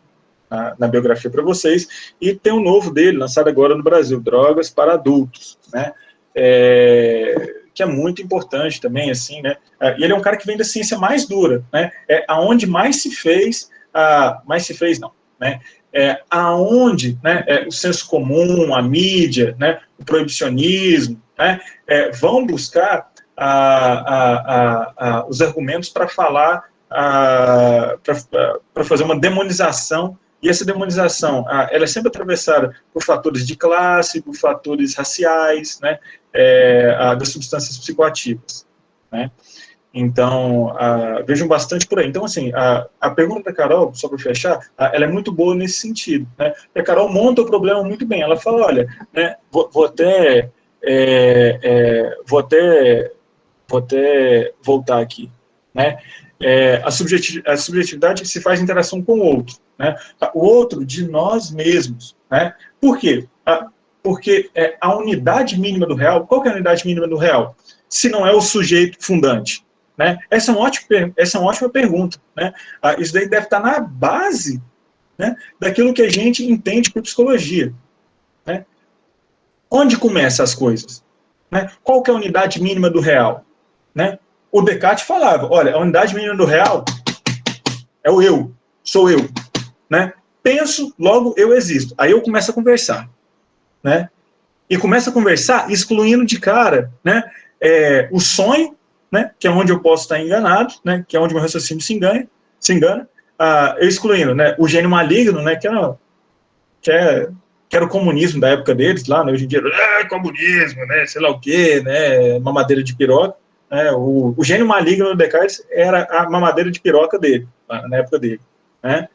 biografia para vocês, e tem um novo dele, lançado agora no Brasil, Drogas para Adultos, né, que é muito importante também, assim, né? E ele é um cara que vem da ciência mais dura, né? Aonde mais se fez não, né? Aonde, né? O senso comum, a mídia, né? O proibicionismo, né? Vão buscar os argumentos para falar, para fazer uma demonização. E essa demonização, ela é sempre atravessada por fatores de classe, por fatores raciais, né? Das substâncias psicoativas, né? Então, vejam bastante por aí. Então, assim, a pergunta da Carol, só para fechar, ela é muito boa nesse sentido, né? A Carol monta o problema muito bem. Ela fala, olha, né, vou até vou até voltar aqui, né? A subjetividade se faz interação com o outro, né? O outro de nós mesmos, né? Por quê? Porque a unidade mínima do real, qual que é a unidade mínima do real? Se não é o sujeito fundante, né? Essa é uma ótima pergunta, né? Isso daí deve estar na base, né, daquilo que a gente entende por psicologia, né? Onde começam as coisas? Né? Qual que é a unidade mínima do real? Né? O Descartes falava, olha, a unidade mínima do real é o eu, sou eu. Né? Penso, logo eu existo. Aí eu começo a conversar. Né? E começo a conversar excluindo de cara, né, o sonho, né, que é onde eu posso estar enganado, né, que é onde meu raciocínio se engana, eu excluindo, né, o gênio maligno, né, que era o comunismo da época deles, lá, né, hoje em dia, comunismo, né, sei lá o quê, né, mamadeira de piroca, né, o gênio maligno do Descartes era a mamadeira de piroca dele, na época dele, né,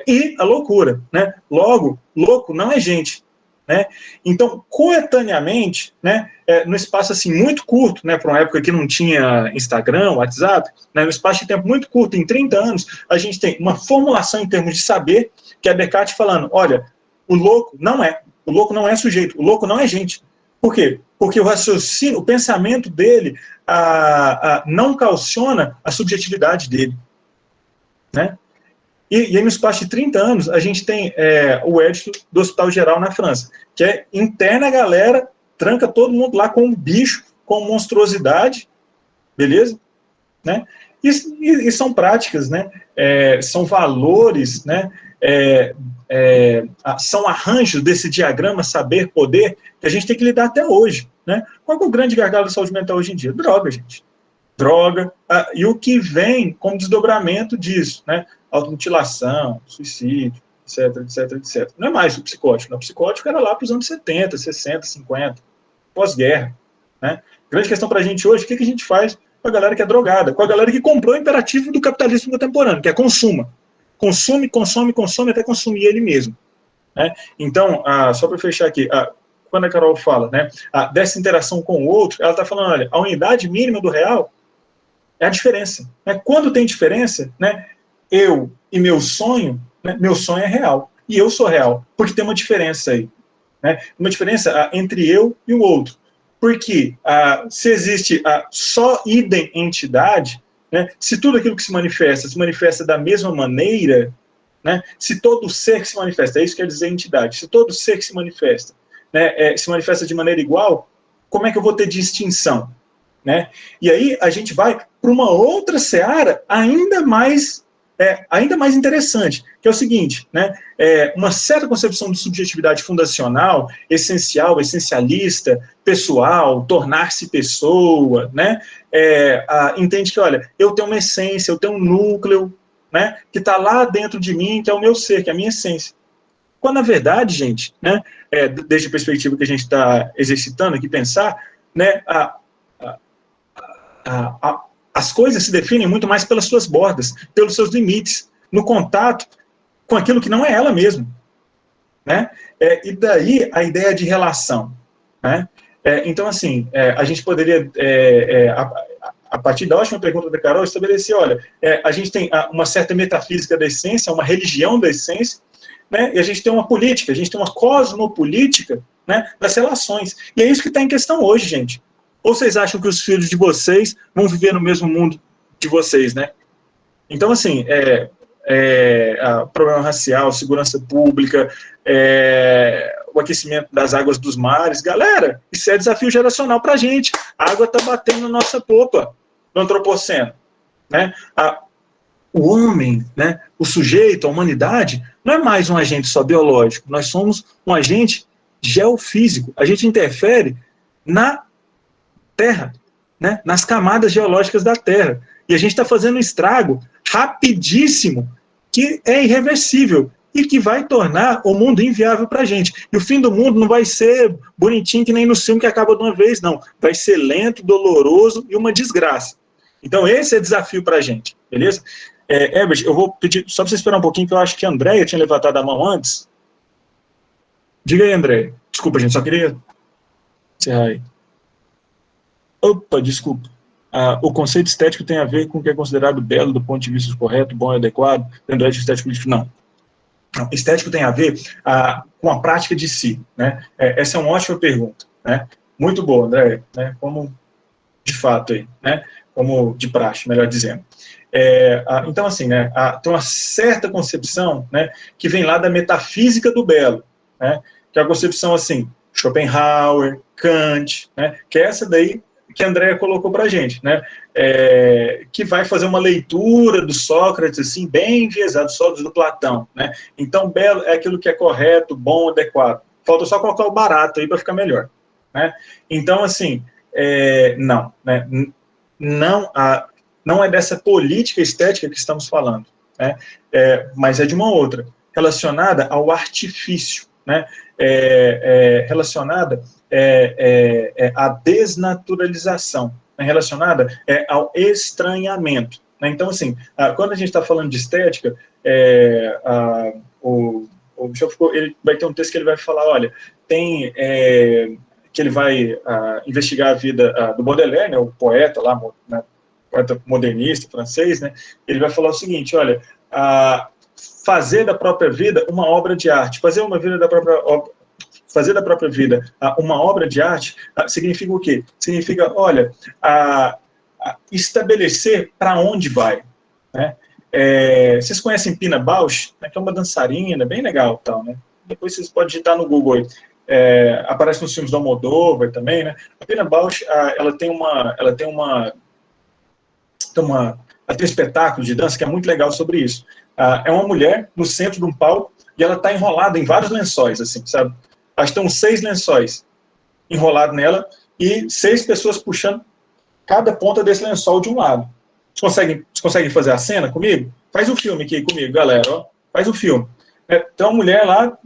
e a loucura, né, logo, louco não é gente, né, então, coetaneamente, né, no espaço, assim, muito curto, né, para uma época que não tinha Instagram, WhatsApp, né, no espaço de tempo muito curto, em 30 anos, a gente tem uma formulação em termos de saber, que é Descartes falando, olha, o louco não é sujeito, o louco não é gente. Por quê? Porque o raciocínio, o pensamento dele não calciona a subjetividade dele. Né? E aí, no espaço de 30 anos, a gente tem o édito do Hospital Geral na França, que interna a galera, tranca todo mundo lá com um bicho, com monstruosidade, beleza? Né? E são práticas, né? São valores, né? São arranjos desse diagrama saber-poder que a gente tem que lidar até hoje. Né? Qual é o grande gargalo da saúde mental hoje em dia? Droga, gente. Droga. E o que vem como desdobramento disso? Né? Automutilação, suicídio, etc, etc, etc. Não é mais o psicótico. O psicótico era lá para os anos 70, 60, 50, pós-guerra. Né? Grande questão para a gente hoje, o que a gente faz com a galera que é drogada? Com a galera que comprou o imperativo do capitalismo contemporâneo, que é consuma. Consome, consome, consome, até consumir ele mesmo. Né? Então, só para fechar aqui, quando a Carol fala, né, dessa interação com o outro, ela está falando, olha, a unidade mínima do real é a diferença. Né? Quando tem diferença, né, eu e meu sonho, né, meu sonho é real, e eu sou real, porque tem uma diferença aí. Né? Uma diferença entre eu e o outro. Porque se existe só idem-entidade, né, se tudo aquilo que se manifesta da mesma maneira, né, se todo ser que se manifesta, é isso que quer dizer entidade, se todo ser que se manifesta, né, se manifesta de maneira igual, como é que eu vou ter distinção? Né? E aí a gente vai para uma outra seara ainda mais interessante, que é o seguinte, né? Uma certa concepção de subjetividade fundacional, essencial, essencialista, pessoal, tornar-se pessoa, né? Entende que, olha, eu tenho uma essência, eu tenho um núcleo, né, que está lá dentro de mim, que é o meu ser, que é a minha essência. Quando, na verdade, gente, né, desde a perspectiva que a gente está exercitando aqui, pensar, né, as coisas se definem muito mais pelas suas bordas, pelos seus limites, no contato com aquilo que não é ela mesma. Né? E daí a ideia de relação. Né? Então, assim, a gente poderia, a partir da ótima pergunta da Carol, estabelecer, olha, a gente tem uma certa metafísica da essência, uma religião da essência, né? E a gente tem uma política, a gente tem uma cosmopolítica, né, das relações. E é isso que está em questão hoje, gente. Ou vocês acham que os filhos de vocês vão viver no mesmo mundo de vocês, né? Então, assim, problema racial, segurança pública, o aquecimento das águas dos mares, galera, isso é desafio geracional para a gente. A água está batendo na nossa popa, no antropoceno. Né? O homem, né, o sujeito, a humanidade, não é mais um agente só biológico, nós somos um agente geofísico. A gente interfere na Terra, né, nas camadas geológicas da Terra. E a gente está fazendo um estrago rapidíssimo, que é irreversível e que vai tornar o mundo inviável para a gente. E o fim do mundo não vai ser bonitinho que nem no filme que acaba de uma vez, não. Vai ser lento, doloroso e uma desgraça. Então esse é desafio para a gente, beleza? Herbert, eu vou pedir, só para você esperar um pouquinho, que eu acho que a Andréia tinha levantado a mão antes. Diga aí, Andréia. Desculpa, gente, só queria... encerrar aí. Opa, desculpa. O conceito estético tem a ver com o que é considerado belo do ponto de vista correto, bom e adequado, dentro do estético político? Não. Estético tem a ver com a prática de si, né? Essa é uma ótima pergunta, né? Muito boa, André, né? Como de fato aí, né? Como de praxe, melhor dizendo. Então, assim, né? Tem uma certa concepção, né? Que vem lá da metafísica do belo, né? Que é a concepção, assim, Schopenhauer, Kant, né? Que é essa daí que a Andrea colocou para a gente, né? Que vai fazer uma leitura do Sócrates, assim, bem enviesado, Sócrates do Platão, né? Então, belo é aquilo que é correto, bom, adequado. Falta só colocar o barato aí para ficar melhor, né? Então, assim, não, né? Não é dessa política estética que estamos falando, né? Mas é de uma outra, relacionada ao artifício, né? Relacionada à desnaturalização, né? Relacionada ao estranhamento, né? Então, assim, quando a gente está falando de estética, o Michel Foucault, ele vai ter um texto que ele vai falar, olha, tem... que ele vai investigar a vida do Baudelaire, né, o poeta lá, né, poeta modernista francês, né, ele vai falar o seguinte, olha, fazer da própria vida uma obra de arte, fazer da própria vida uma obra de arte significa o quê? Significa, olha, estabelecer para onde vai, né? Vocês conhecem Pina Bausch, né, que é uma dançarina, bem legal, tal, né? Depois vocês podem digitar no Google aí. Aparece nos filmes do Almodóvar também, né? A Pina Bausch, ela tem um espetáculo de dança que é muito legal sobre isso. É uma mulher no centro de um palco e ela está enrolada em vários lençóis, assim, sabe? Acho que estão 6 lençóis enrolados nela e 6 pessoas puxando cada ponta desse lençol de um lado. Vocês conseguem fazer a cena comigo? Faz um filme aqui comigo, galera. Ó. Faz um filme. Tem uma mulher lá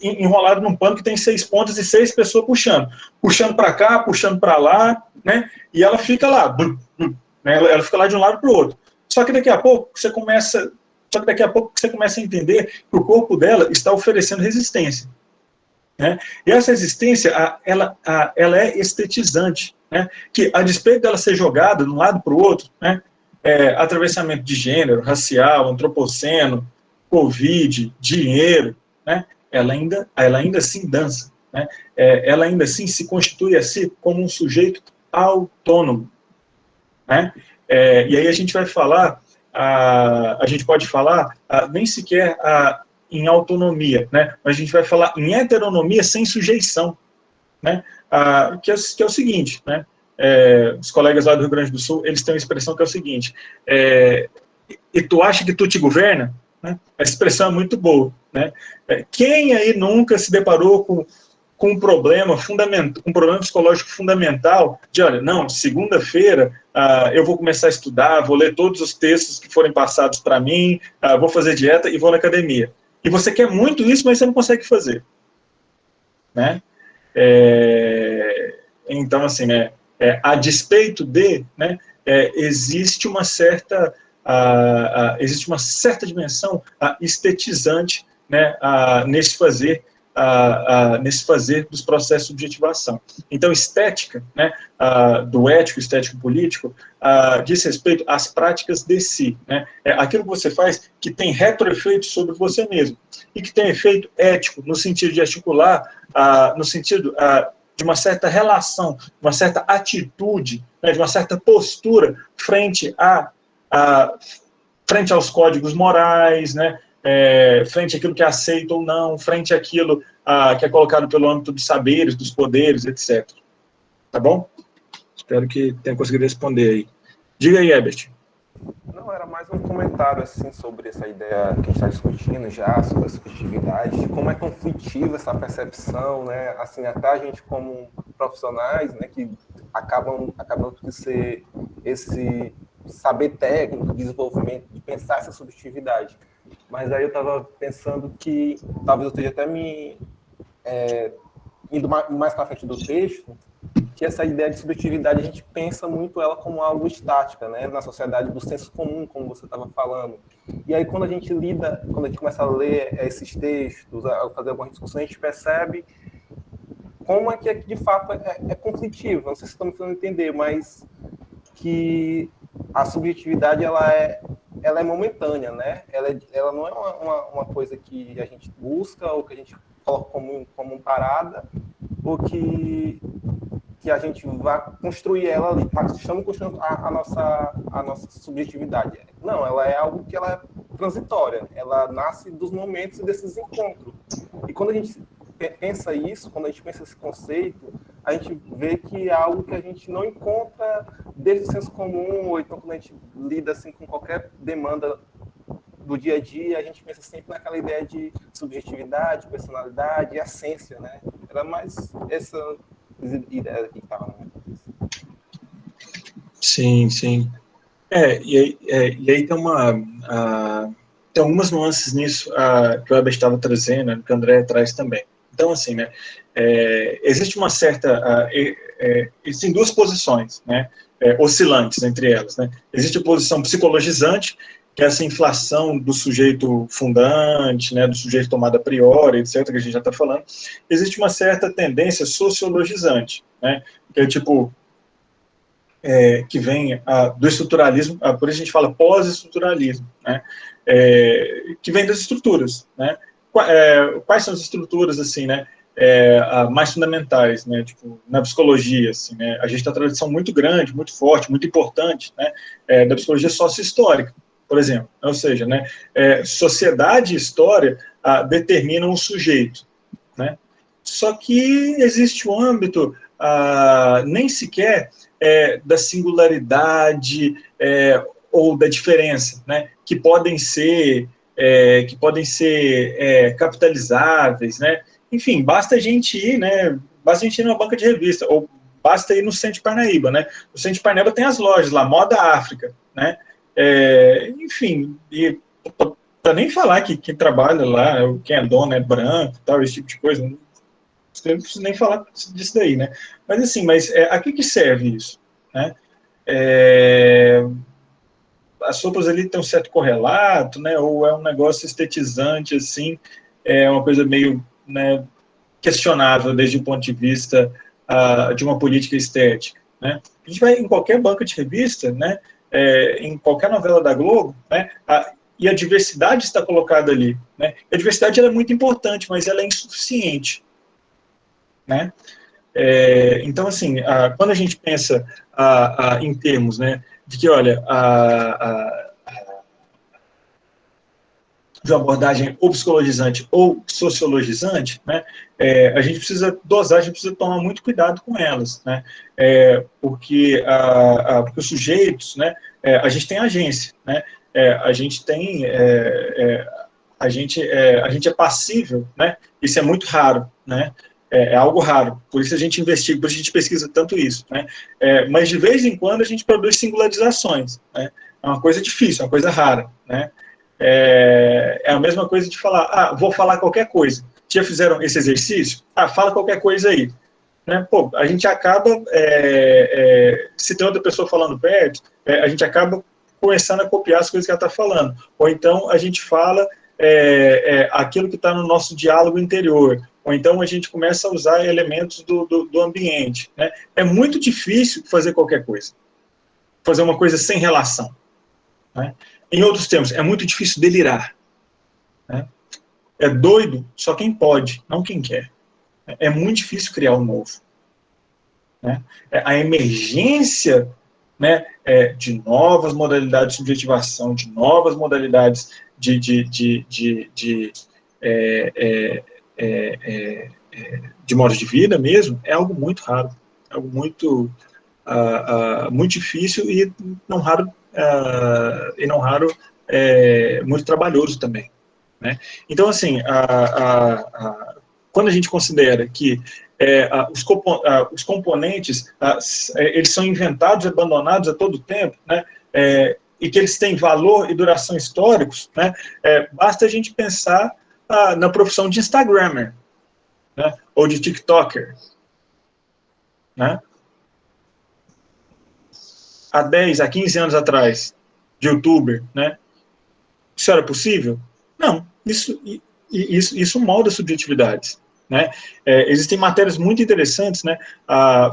enrolada num pano que tem 6 pontas e 6 pessoas puxando. Puxando para cá, puxando para lá, né? E ela fica lá. Né? Ela fica lá de um lado para o outro. Só que daqui a pouco você começa a entender que o corpo dela está oferecendo resistência. Né? E essa resistência, ela é estetizante, né? Que a despeito dela ser jogada de um lado para o outro, né? Atravessamento de gênero, racial, antropoceno, Covid, dinheiro, né? Ela ainda assim dança, né? Ela ainda assim se constitui a si como um sujeito autônomo, né? E aí a gente vai falar, a gente pode falar nem sequer em autonomia, né? Mas a gente vai falar em heteronomia sem sujeição, né? Que é o seguinte, né? Os colegas lá do Rio Grande do Sul, eles têm uma expressão que é o seguinte, e tu acha que tu te governa? Né? A expressão é muito boa, né? Quem aí nunca se deparou com um problema fundamental, um problema psicológico fundamental de, olha, não, segunda-feira eu vou começar a estudar, vou ler todos os textos que forem passados para mim, vou fazer dieta e vou na academia. E você quer muito isso, mas você não consegue fazer. Né? Então, assim, a despeito de, né, existe uma certa dimensão estetizante, né, nesse fazer dos processos de objetivação. Então, estética, né, do ético, estético político, diz respeito às práticas de si. Né? Aquilo que você faz que tem retroefeito sobre você mesmo e que tem efeito ético, no sentido de articular, no sentido de uma certa relação, de uma certa atitude, né, de uma certa postura frente aos códigos morais, né, frente àquilo que é aceito ou não, frente àquilo que é colocado pelo âmbito dos saberes, dos poderes, etc. Tá bom? Espero que tenha conseguido responder aí. Diga aí, Herbert. Não, era mais um comentário assim, sobre essa ideia que a gente está discutindo já, sobre a subjetividade, como é conflitiva essa percepção, né? Assim, até a gente como profissionais, né, que acabam por ser esse saber técnico, desenvolvimento, de pensar essa subjetividade. Mas aí eu estava pensando que talvez eu esteja até indo mais para frente do texto, que essa ideia de subjetividade a gente pensa muito ela como algo estática, né? Na sociedade do senso comum, como você estava falando. E aí quando a gente começa a ler esses textos, a fazer algumas discussões, a gente percebe como é que de fato é conflitivo. Não sei se estão me fazendo entender, mas que a subjetividade ela é momentânea, né? Ela não é uma coisa que a gente busca ou que a gente coloca como parada, ou que a gente vai construir ela ali. Estamos construindo a nossa subjetividade. Não, ela é algo que ela é transitória. Ela nasce dos momentos e desses encontros. E quando a gente pensa isso, quando a gente pensa esse conceito, a gente vê que é algo que a gente não encontra desde o senso comum, ou então quando a gente lida assim com qualquer demanda do dia a dia, a gente pensa sempre naquela ideia de subjetividade, personalidade e essência, né? Era mais essa ideia que estava. Sim, sim. E aí tem algumas nuances nisso que o Weber estava trazendo, que o André traz também. Então, assim, né, existe uma certa... existem duas posições, né, oscilantes entre elas. Né? Existe a posição psicologizante, que é essa inflação do sujeito fundante, né, do sujeito tomado a priori, etc., que a gente já está falando. Existe uma certa tendência sociologizante, né, que é tipo... que vem do estruturalismo, por isso a gente fala pós-estruturalismo, né? Que vem das estruturas, né? Quais são as estruturas assim, né? Mais fundamentais, né? Tipo, na psicologia, assim, né? A gente tem uma tradição muito grande, muito forte, muito importante, né? Da psicologia sócio-histórica, por exemplo. Ou seja, né? Sociedade e história determinam o sujeito, né? Só que existe um âmbito nem sequer da singularidade ou da diferença, né? Que podem ser capitalizáveis, né? Enfim, basta a gente ir, né? Basta a gente ir numa banca de revista, ou basta ir no Centro de Parnaíba, né? O Centro de Parnaíba tem as lojas lá, Moda África, né? Enfim, e para nem falar que quem trabalha lá, quem é dono é branco, tal, esse tipo de coisa, não preciso nem falar disso daí, né? Mas assim, a que serve isso, né? As sopas ali têm um certo correlato, né? Ou é um negócio estetizante, assim, é uma coisa meio, né, questionável desde o ponto de vista de uma política estética, né? A gente vai em qualquer banca de revista, né? Em qualquer novela da Globo, né? E a diversidade está colocada ali, né? A diversidade ela é muito importante, mas ela é insuficiente, né? Então, assim, quando a gente pensa em termos, né, de que, olha, de uma abordagem ou psicologizante ou sociologizante, né, a gente precisa dosar, a gente precisa tomar muito cuidado com elas, né, porque os sujeitos, né, a gente tem agência, né, a gente tem, a gente é passível, né, isso é muito raro, né, algo raro, por isso a gente investiga, por isso a gente pesquisa tanto isso, né, mas de vez em quando a gente produz singularizações, né, é uma coisa difícil, é uma coisa rara, né, a mesma coisa de falar, vou falar qualquer coisa. Já fizeram esse exercício? Fala qualquer coisa aí. Né? Pô, a gente acaba, se tem outra pessoa falando perto, a gente acaba começando a copiar as coisas que ela está falando. Ou então a gente fala aquilo que está no nosso diálogo interior. Ou então a gente começa a usar elementos do ambiente. Né? É muito difícil fazer qualquer coisa. Fazer uma coisa sem relação. Né? Em outros termos, é muito difícil delirar. Né? É doido só quem pode, não quem quer. É muito difícil criar um novo. Né? A emergência, né, de novas modalidades de subjetivação, de novas modalidades de modos de vida mesmo, é algo muito raro. É algo muito, muito difícil e não raro, muito trabalhoso também. Né? Então, assim, quando a gente considera que os componentes eles são inventados e abandonados a todo tempo, né? E que eles têm valor e duração históricos, né? Basta a gente pensar na profissão de Instagrammer, né? Ou de TikToker. Né? Há 10, há 15 anos atrás, de youtuber, né? Isso era possível? Não. Isso molda subjetividades. né? Existem matérias muito interessantes, né?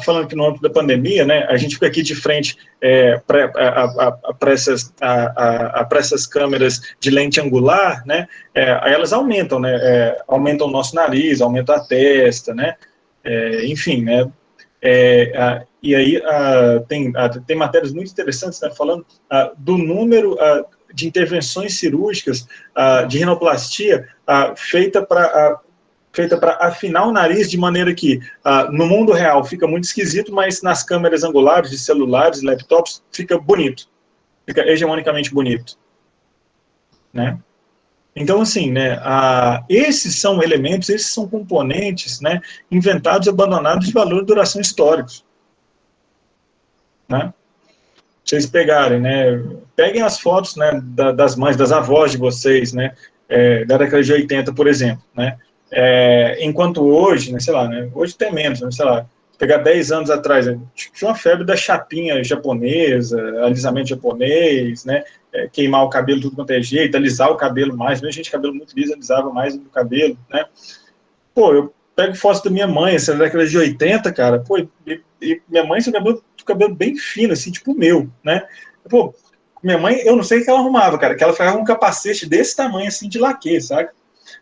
Falando que no âmbito da pandemia, né? A gente fica aqui de frente para essas câmeras de lente angular, né? Elas aumentam, né? Aumentam o nosso nariz, aumentam a testa, né? Enfim, né? E aí tem matérias muito interessantes, né? Falando do número de intervenções cirúrgicas de rinoplastia feita para afinar o nariz de maneira que no mundo real fica muito esquisito, mas nas câmeras angulares de celulares, laptops, fica bonito, fica hegemonicamente bonito, né? Então, assim, né, esses são elementos, esses são componentes, né, inventados e abandonados de valor e duração históricos, né? Vocês pegarem, né, peguem as fotos, né, das mães, das avós de vocês, né, da década de 80, por exemplo, né, enquanto hoje, né, sei lá, né, hoje tem menos, né, sei lá, pegar 10 anos atrás, né, tinha uma febre da chapinha japonesa, alisamento japonês, né, queimar o cabelo tudo quanto é jeito, alisar o cabelo mais, mesmo gente de cabelo muito liso, alisava mais do cabelo, né, pô, eu pego foto da minha mãe, essa década de 80, cara, pô, e minha mãe tinha cabelo bem fino, assim, tipo o meu, né, pô, minha mãe, eu não sei o que ela arrumava, cara, que ela ficava com um capacete desse tamanho, assim, de laque, sabe,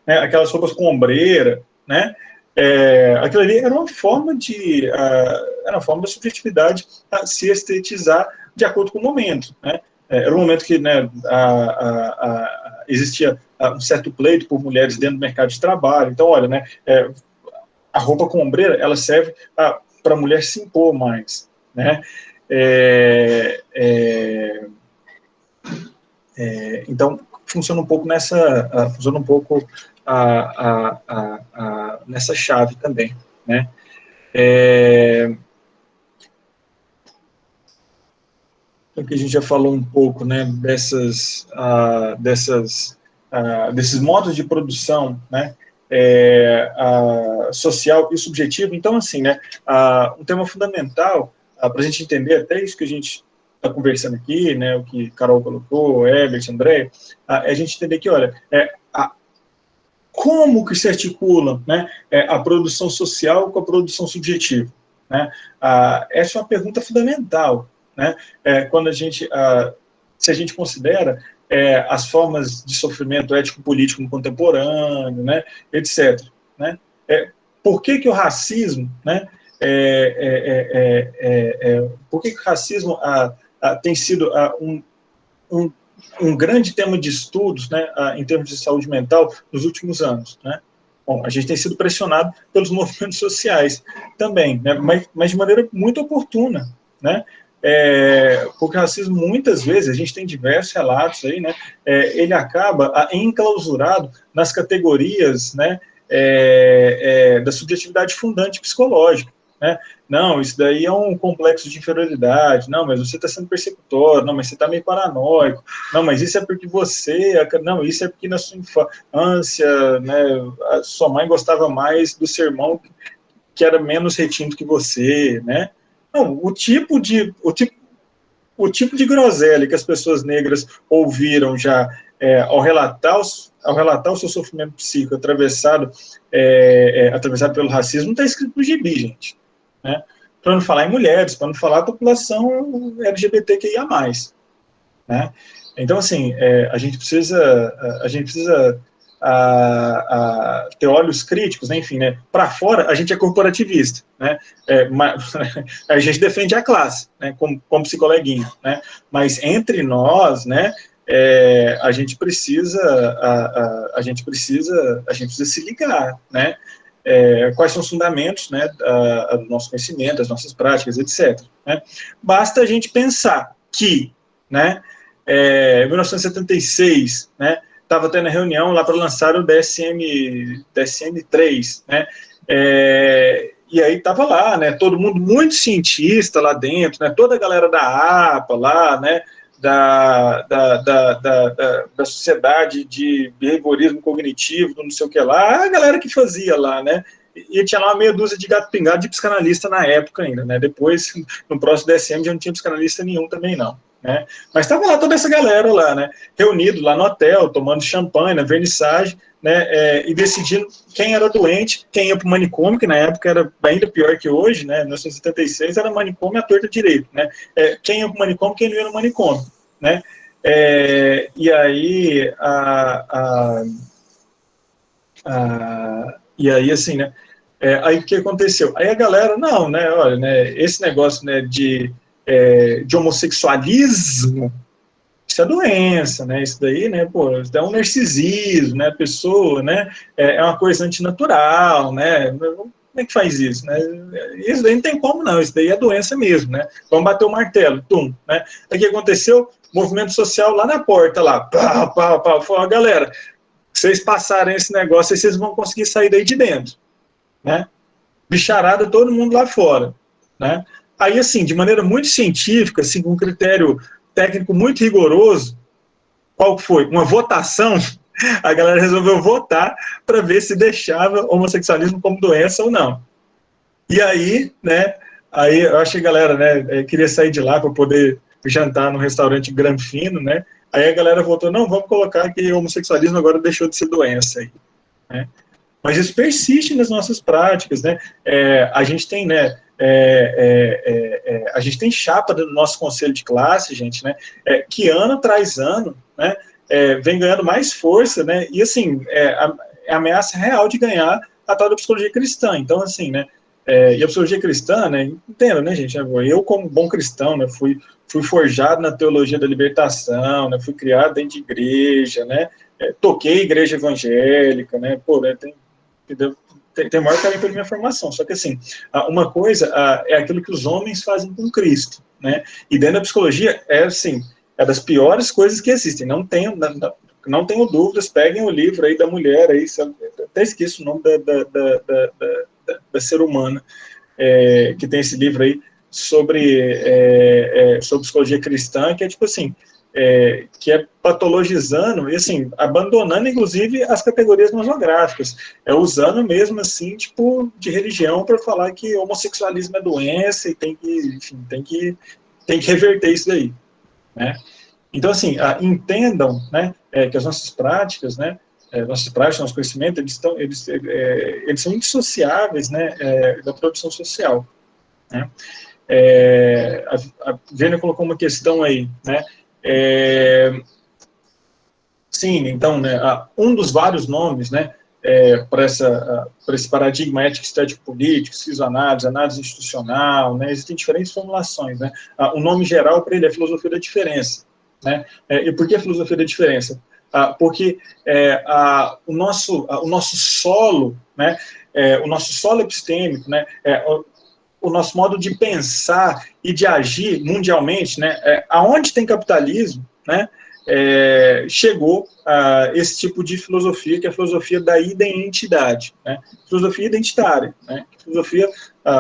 né, aquelas roupas com ombreira, né, aquilo ali era uma forma da subjetividade se estetizar de acordo com o momento, né, era um momento que, né, existia um certo pleito por mulheres dentro do mercado de trabalho, então, olha, né, a roupa com ombreira, ela serve para a mulher se impor mais, né, então, funciona um pouco nessa chave também, né. Então, que a gente já falou um pouco, né, desses modos de produção, né, social e subjetivo. Então, assim, né, um tema fundamental para a gente entender até isso que a gente está conversando aqui, né, o que Carol colocou, Herbert, André, é a gente entender que, olha, como que se articula, né, a produção social com a produção subjetiva, né? Essa é uma pergunta fundamental, né? Quando se a gente considera as formas de sofrimento ético-político no contemporâneo, né, etc. Né? Por que o racismo, né, por que o racismo tem sido um grande tema de estudos, né, em termos de saúde mental nos últimos anos, né? Bom, a gente tem sido pressionado pelos movimentos sociais também, né, mas de maneira muito oportuna, né? Porque o racismo, muitas vezes, a gente tem diversos relatos aí, né? Ele acaba enclausurado nas categorias, né, da subjetividade fundante psicológica, né? Não, isso daí é um complexo de inferioridade, não, mas você está sendo persecutório, não, mas você está meio paranoico, não, mas isso é porque não, isso é porque na sua infância, né, a sua mãe gostava mais do seu irmão que era menos retinto que você, né? Não, o tipo de groselha que as pessoas negras ouviram já ao relatar o seu sofrimento psíquico atravessado pelo racismo, não está escrito no gibi, gente, né? Para não falar em mulheres, para não falar a população LGBTQIA+, né? Então, assim, a gente precisa ter olhos críticos, né? Enfim, né? Para fora, a gente é corporativista, né? A gente defende a classe, né? Como psicoleguinha, né? Mas entre nós, né? A gente precisa se ligar, né? Quais são os fundamentos, né, do nosso conhecimento, das nossas práticas, etc. Né? Basta a gente pensar que, né, em 1976, né, estava tendo a reunião lá para lançar o DSM-3, né, e aí estava lá, né, todo mundo muito cientista lá dentro, né, toda a galera da APA lá, né, da sociedade de behaviorismo cognitivo, não sei o que lá, a galera que fazia lá, né, e tinha lá uma meia dúzia de gato pingado de psicanalista na época ainda, né, depois, no próximo DSM já não tinha psicanalista nenhum também não, né? Mas estava lá toda essa galera lá, né? Reunido lá no hotel, tomando champanhe, na vernissage, né? E decidindo quem era doente, quem ia para o manicômio, que na época era ainda pior que hoje, né? Em 1976 era manicômio à torta direito, né? Quem ia para o manicômio, quem não ia no manicômio, né? E aí e aí assim, né? Aí o que aconteceu? Aí a galera, não, né? Olha, né? Esse negócio, né? De homossexualismo, isso é doença, né? Isso daí, né? Pô, isso é um narcisismo, né? A pessoa, né? É uma coisa antinatural, né? Como é que faz isso, né? Isso daí não tem como não, isso daí é doença mesmo, né? Vamos bater o martelo, tum, né? Aí o que aconteceu? Movimento social lá na porta, lá, pá, pá, pá, falou, galera, vocês passarem esse negócio, aí vocês vão conseguir sair daí de dentro, né? Bicharada todo mundo lá fora, né? Aí, assim, de maneira muito científica, assim, com um critério técnico muito rigoroso, qual foi? Uma votação, a galera resolveu votar para ver se deixava homossexualismo como doença ou não. E aí, né, aí eu acho que a galera, né, queria sair de lá para poder jantar num restaurante granfino, né? Aí a galera votou, não, vamos colocar que o homossexualismo agora deixou de ser doença aí, né? Mas isso persiste nas nossas práticas, né? A gente tem, né? A gente tem chapa do nosso conselho de classe, gente, né? Que ano traz ano, né? Vem ganhando mais força, né? E assim, é ameaça real de ganhar a tal da psicologia cristã. Então, assim, né? E a psicologia cristã, né? Entenda, né, gente? Eu, como bom cristão, né? Fui forjado na teologia da libertação, né? Fui criado dentro de igreja, né? Toquei igreja evangélica, né? Pô, né? Tem maior carinho pela minha formação. Só que, assim, uma coisa é aquilo que os homens fazem com Cristo, né? E dentro da psicologia, assim, é das piores coisas que existem. Não tenho dúvidas, peguem o livro aí da mulher, aí, até esqueço o nome da ser humana, que tem esse livro aí sobre psicologia cristã, que é tipo assim, que é patologizando e assim, abandonando inclusive as categorias nosográficas, usando mesmo assim, tipo, de religião para falar que homossexualismo é doença e enfim, tem que reverter isso daí, né? Então, assim, entendam, né, que as nossas práticas, né, nosso conhecimento, eles são indissociáveis, né, da produção social, né? A Vênia colocou uma questão aí, né? Sim, então, né, um dos vários nomes, né, para esse paradigma ético-estético político, esquizoanálise, análise institucional, né, existem diferentes formulações, né? O nome geral para ele é filosofia da diferença, né? E por que a filosofia da diferença? Porque o nosso solo, né, o nosso solo epistêmico, né, o nosso modo de pensar e de agir mundialmente, né, aonde tem capitalismo, né, chegou a esse tipo de filosofia, que é a filosofia da identidade, né, filosofia identitária, né, filosofia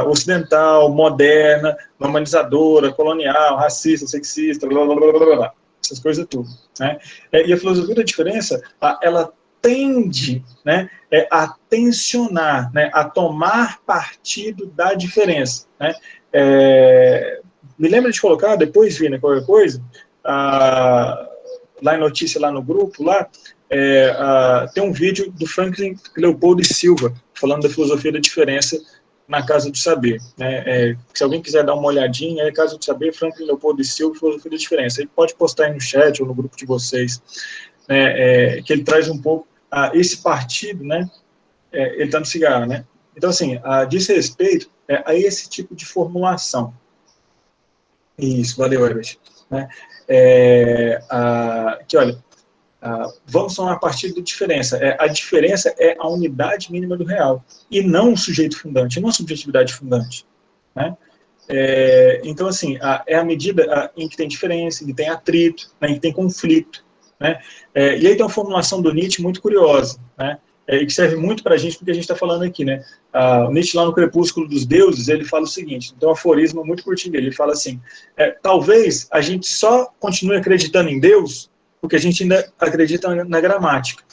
ocidental, moderna, normalizadora, colonial, racista, sexista, blá, blá, blá, blá, blá, essas coisas tudo, né, e a filosofia da diferença, ela tende, né, a tensionar, né, a tomar partido da diferença, né. Me lembra de colocar depois, Vina, qualquer coisa, lá em notícia, lá no grupo, lá, tem um vídeo do Franklin Leopoldo e Silva, falando da filosofia da diferença na Casa do Saber, né? Se alguém quiser dar uma olhadinha, é Casa do Saber, Franklin Leopoldo e Silva, filosofia da diferença. Ele pode postar aí no chat ou no grupo de vocês, né, que ele traz um pouco esse partido, né, ele está no cigarro, né? Então, assim, diz respeito a esse tipo de formulação. Isso, valeu, Herbert. Né? Que, olha, vamos falar a partir da diferença. A diferença é a unidade mínima do real, e não o sujeito fundante, não a subjetividade fundante. Né? Então, assim, é a medida em que tem diferença, em que tem atrito, né, em que tem conflito. Né? E aí tem uma formulação do Nietzsche muito curiosa, né? E que serve muito para a gente, porque a gente está falando aqui, né? O Nietzsche, lá no Crepúsculo dos Deuses, ele fala o seguinte, tem um aforismo muito curtinho dele, ele fala assim, talvez a gente só continue acreditando em Deus porque a gente ainda acredita na gramática.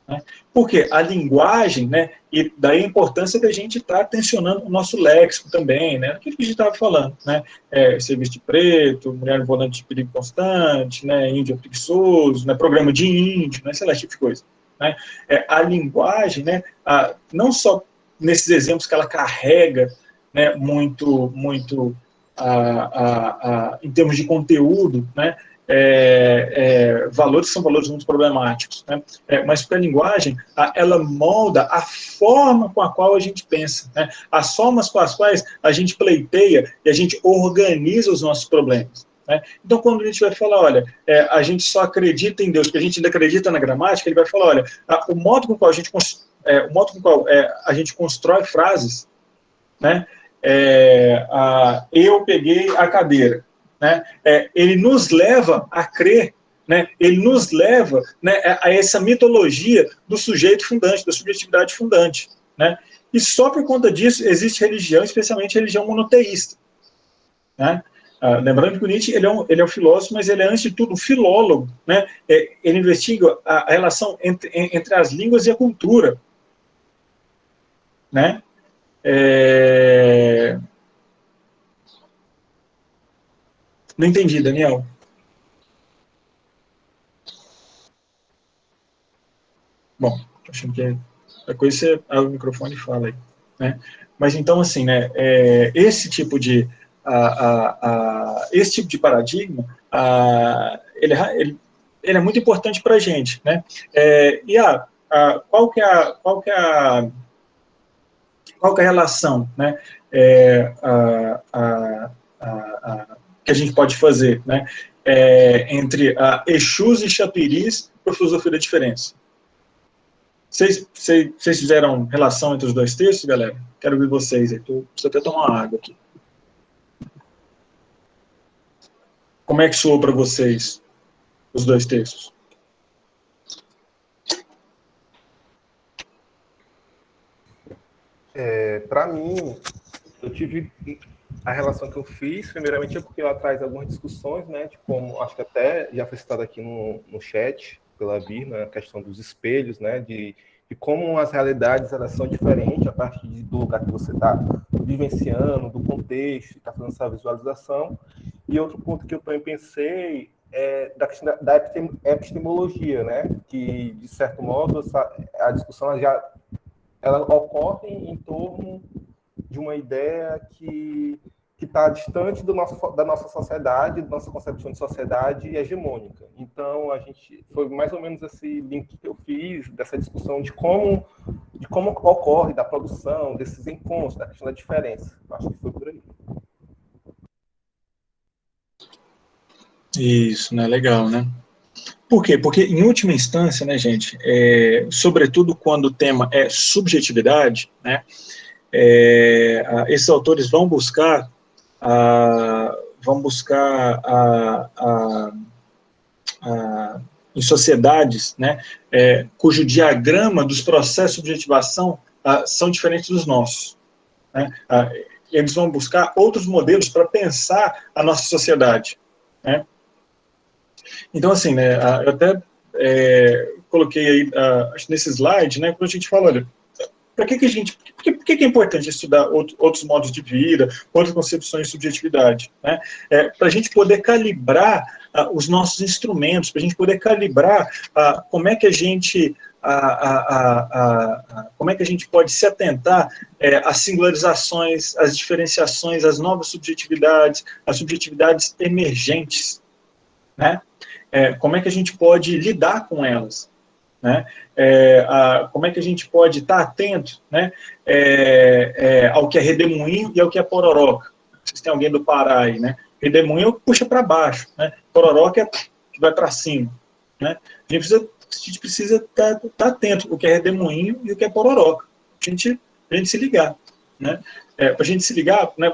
Né? Porque a linguagem, né, e daí a importância da gente estar tensionando o nosso léxico também, né, aquilo que a gente estava falando, né, serviço de preto, mulher no volante de perigo constante, né, índio preguiçoso, né, programa de índio, né, sei lá, esse tipo de coisa. Né? A linguagem, né, não só nesses exemplos que ela carrega, né, muito em termos de conteúdo, né, valores são valores muito problemáticos, né? Mas porque a linguagem, ela molda a forma com a qual a gente pensa, né? As formas com as quais a gente pleiteia e a gente organiza os nossos problemas. Né? Então, quando a gente vai falar, olha, a gente só acredita em Deus, porque a gente ainda acredita na gramática, ele vai falar, olha, o modo com o qual a gente constrói frases, né? Eu peguei a cadeira, né? Ele nos leva a crer, né? Ele nos leva, né, a essa mitologia do sujeito fundante, da subjetividade fundante, né? E só por conta disso existe religião, especialmente religião monoteísta, né? Lembrando que o Nietzsche ele é um filósofo, mas ele é, antes de tudo, um filólogo, né? Ele investiga a relação entre as línguas e a cultura, né? Não entendi, Daniel. Bom, achando que a coisa você abre o microfone e fala aí, né? Mas então, assim, né, esse tipo de paradigma, ele é muito importante para a gente, né? Qual que é a relação, né? Que a gente pode fazer, né? Entre Exus e Chapiris para a filosofia da diferença. Vocês fizeram relação entre os dois textos, galera? Quero ouvir vocês. Preciso até tomar uma água aqui. Como é que soou para vocês os dois textos? Para mim, eu tive a relação que eu fiz, primeiramente é porque ela traz algumas discussões, né, de como, acho que até já foi citado aqui no chat pela Birna, a questão dos espelhos, né, de como as realidades elas são diferentes a partir do lugar que você está vivenciando, do contexto, está fazendo essa visualização. E outro ponto que eu também pensei é da questão da epistemologia, né, que, de certo modo, a discussão ela ocorre em torno de uma ideia que está distante da nossa sociedade, da nossa concepção de sociedade hegemônica. Então, foi mais ou menos esse link que eu fiz, dessa discussão de como ocorre, da produção, desses encontros, da questão da diferença. Acho que foi por aí. Isso, né? Legal, né? Por quê? Porque, em última instância, né, gente, sobretudo quando o tema é subjetividade, né, esses autores vão buscar em sociedades, né, cujo diagrama dos processos de subjetivação são diferentes dos nossos. Né? Eles vão buscar outros modelos para pensar a nossa sociedade. Né? Então, assim, né, eu até coloquei aí, acho nesse slide, né, quando a gente fala, olha, por que é importante estudar outros modos de vida, outras concepções de subjetividade? Né? Para a gente poder calibrar os nossos instrumentos, para a gente poder calibrar como é que a gente pode se atentar às singularizações, às diferenciações, às novas subjetividades, às subjetividades emergentes, né? Como é que a gente pode lidar com elas? Né? Como é que a gente pode estar atento, né, ao que é redemoinho e ao que é pororoca. Vocês têm alguém do Pará aí, né? Redemoinho puxa para baixo, né? Pororoca que vai para cima. Né? A gente precisa estar atento ao que é redemoinho e o que é pororoca. A gente se ligar. Né? Para a gente se ligar, né,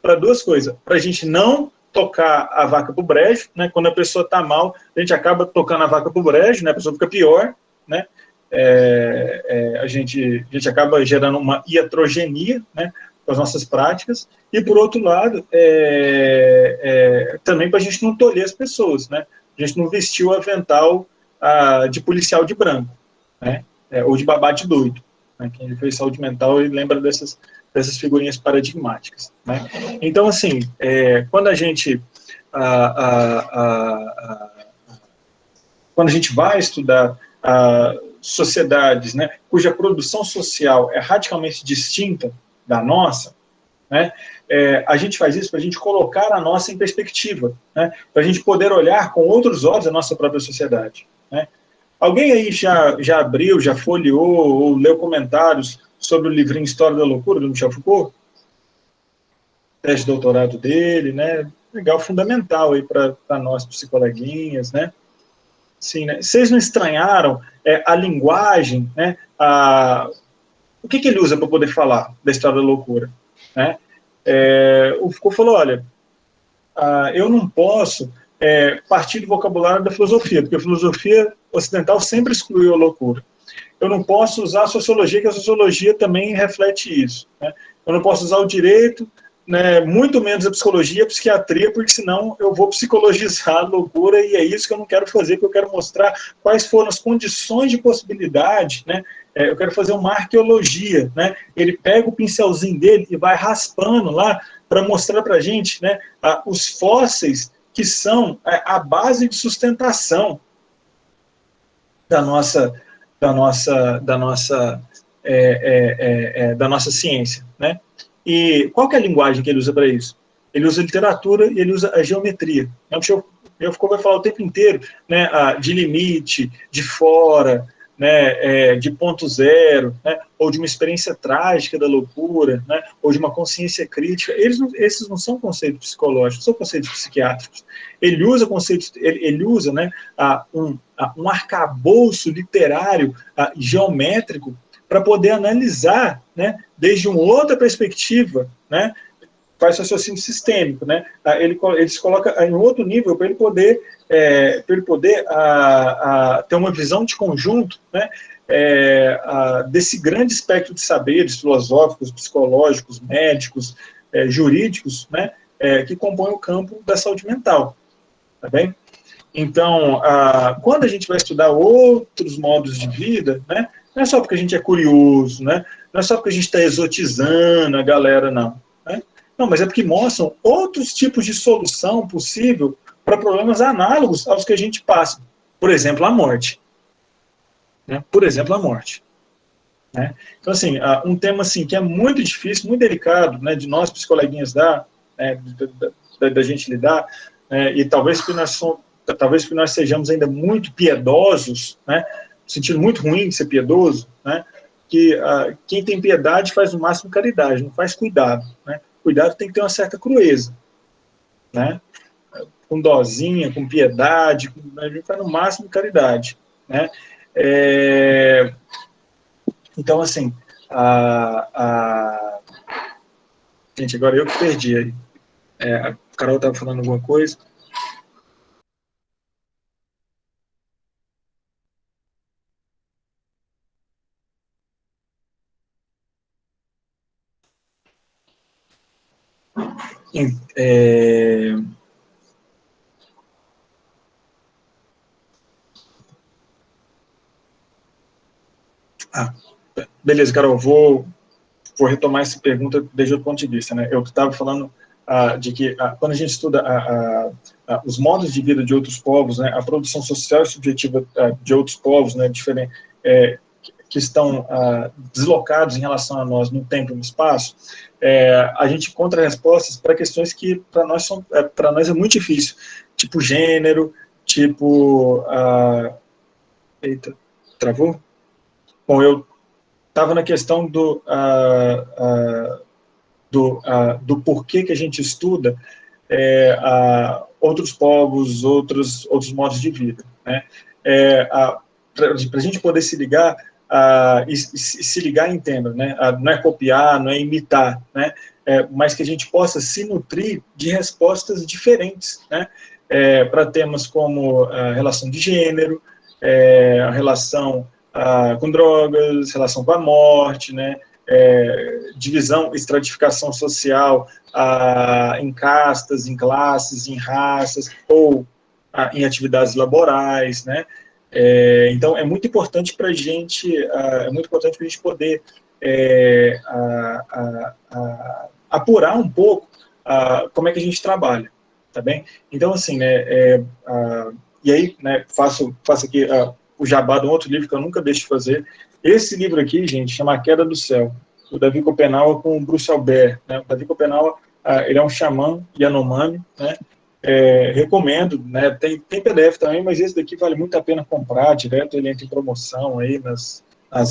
para duas coisas. Para a gente não tocar a vaca pro brejo, né? Quando a pessoa está mal, a gente acaba tocando a vaca pro brejo, né? A pessoa fica pior, né? A gente acaba gerando uma iatrogenia, né? Com as nossas práticas, e por outro lado, também para a gente não tolher as pessoas, né? A gente não vestir o avental de policial de branco, né? Ou de babá de doido. Né? Quem fez saúde mental, ele lembra dessas figurinhas paradigmáticas. Né? Então, assim, quando a gente quando a gente vai estudar sociedades, né, cuja produção social é radicalmente distinta da nossa, né, a gente faz isso para a gente colocar a nossa em perspectiva, né, para a gente poder olhar com outros olhos a nossa própria sociedade. Né. Alguém aí já abriu, já folheou ou leu comentários sobre o livrinho História da Loucura, do Michel Foucault? Tese de doutorado dele, né? Legal, fundamental aí para nós, psicoleguinhas, né? Sim, né? Vocês não estranharam a linguagem, né? O que ele usa para poder falar da história da loucura? Né? O Foucault falou, olha, eu não posso partir do vocabulário da filosofia, porque a filosofia ocidental sempre excluiu a loucura. Eu não posso usar a sociologia, que a sociologia também reflete isso. Né? Eu não posso usar o direito, né, muito menos a psicologia e a psiquiatria, porque senão eu vou psicologizar a loucura, e é isso que eu não quero fazer, porque eu quero mostrar quais foram as condições de possibilidade, né? Eu quero fazer uma arqueologia, né? Ele pega o pincelzinho dele e vai raspando lá para mostrar para a gente, né, os fósseis que são a base de sustentação da nossa da nossa ciência, né? E qual que é a linguagem que ele usa para isso? Ele usa literatura e ele usa a geometria. O Foucault vai falar o tempo inteiro, né, de limite, de fora, né, de ponto zero, né, ou de uma experiência trágica da loucura, né, ou de uma consciência crítica. Esses não são conceitos psicológicos, são conceitos psiquiátricos. Ele usa conceitos, ele usa, né, um arcabouço literário geométrico para poder analisar, né, desde uma outra perspectiva, né, faz raciocínio sistêmico, né? Ele se coloca em outro nível para ele poder, ter uma visão de conjunto, né? Desse grande espectro de saberes filosóficos, psicológicos, médicos, jurídicos, né? Que compõe o campo da saúde mental, tá bem? Então, quando a gente vai estudar outros modos de vida, né? Não é só porque a gente é curioso, né? Não é só porque a gente está exotizando a galera, não. Né? Não, mas é porque mostram outros tipos de solução possível para problemas análogos aos que a gente passa. Por exemplo, a morte. Né? Por exemplo, a morte. Né? Então, assim, um tema assim, que é muito difícil, muito delicado, né, de nós, psicoleguinhas, da gente lidar, e talvez que nós sejamos ainda muito piedosos, né, no sentido muito ruim de ser piedoso, né, que quem tem piedade faz no máximo caridade, não faz cuidado. Né? Cuidado tem que ter uma certa crueza, né? Com dozinha, com piedade, a gente faz no máximo caridade. Né? Então, assim, gente, agora eu que perdi aí. A Carol estava falando alguma coisa. É... Beleza, Carol, vou retomar essa pergunta desde outro ponto de vista. Né? Eu estava falando de que quando a gente estuda os modos de vida de outros povos, né, a produção social e subjetiva de outros povos, né, que estão deslocados em relação a nós no tempo e no espaço, a gente encontra respostas para questões que para nós é muito difícil, tipo gênero, tipo... Eita, travou? Bom, eu estava na questão do porquê que a gente estuda outros povos, outros modos de vida. Né? Para a gente poder se ligar, e se ligar, entenda, né? Não é copiar, não é imitar, né? Mas que a gente possa se nutrir de respostas diferentes, né? Para temas como a relação de gênero, a relação com drogas, relação com a morte, né? Divisão, estratificação social em castas, em classes, em raças, ou em atividades laborais, né? Então, é muito importante para a gente, poder apurar um pouco como é que a gente trabalha, tá bem? Então, assim, né, e aí, né, faço aqui o jabá de um outro livro que eu nunca deixo de fazer. Esse livro aqui, gente, chama A Queda do Céu, o Davi Copenaua com o Bruce Albert, né? O Davi Copenaua, ele é um xamã Yanomami, né? Recomendo, né? Tem PDF também, mas esse daqui vale muito a pena comprar direto, ele entra em promoção aí nas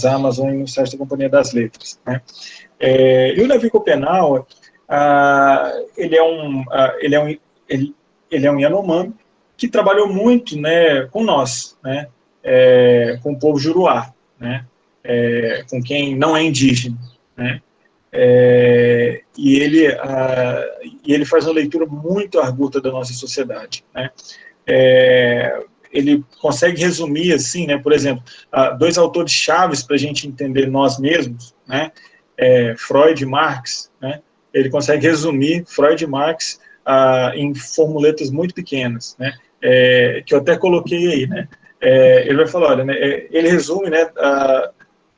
Amazon e no site da Companhia das Letras, né? E o Davi Copenaua, ele é um Yanomami que trabalhou muito, né, com nós, né, com o povo Juruá, né, com quem não é indígena, né, e ele faz uma leitura muito arguta da nossa sociedade, né. Ele consegue resumir assim, né, por exemplo, dois autores chaves para a gente entender nós mesmos, né, Freud e Marx, né, ele consegue resumir Freud e Marx em formuletas muito pequenas, né, que eu até coloquei aí, né. Ele vai falar, olha, né, ele resume, né,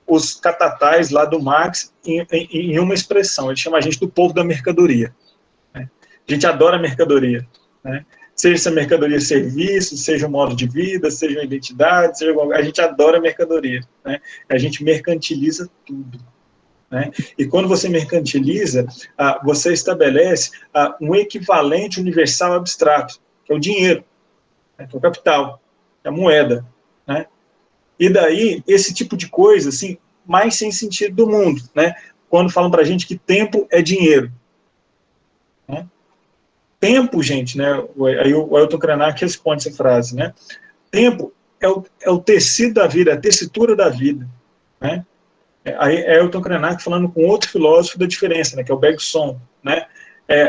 os catatais lá do Marx em uma expressão. Ele chama a gente do povo da mercadoria, né? A gente adora a mercadoria, né? Seja essa mercadoria serviço, seja um modo de vida, seja uma identidade, a gente adora a mercadoria, né? A gente mercantiliza tudo, né? E quando você mercantiliza, você estabelece um equivalente universal abstrato, que é o dinheiro, né? Que é o capital, que é a moeda, né? E daí, esse tipo de coisa, assim, mais sem sentido do mundo, né? Quando falam pra gente que tempo é dinheiro, né? Tempo, gente, né? Aí o Ailton Krenak responde essa frase, né? Tempo é o tecido da vida, a tessitura da vida, né? Aí é Ailton Krenak falando com outro filósofo da diferença, né? Que é o Bergson, né?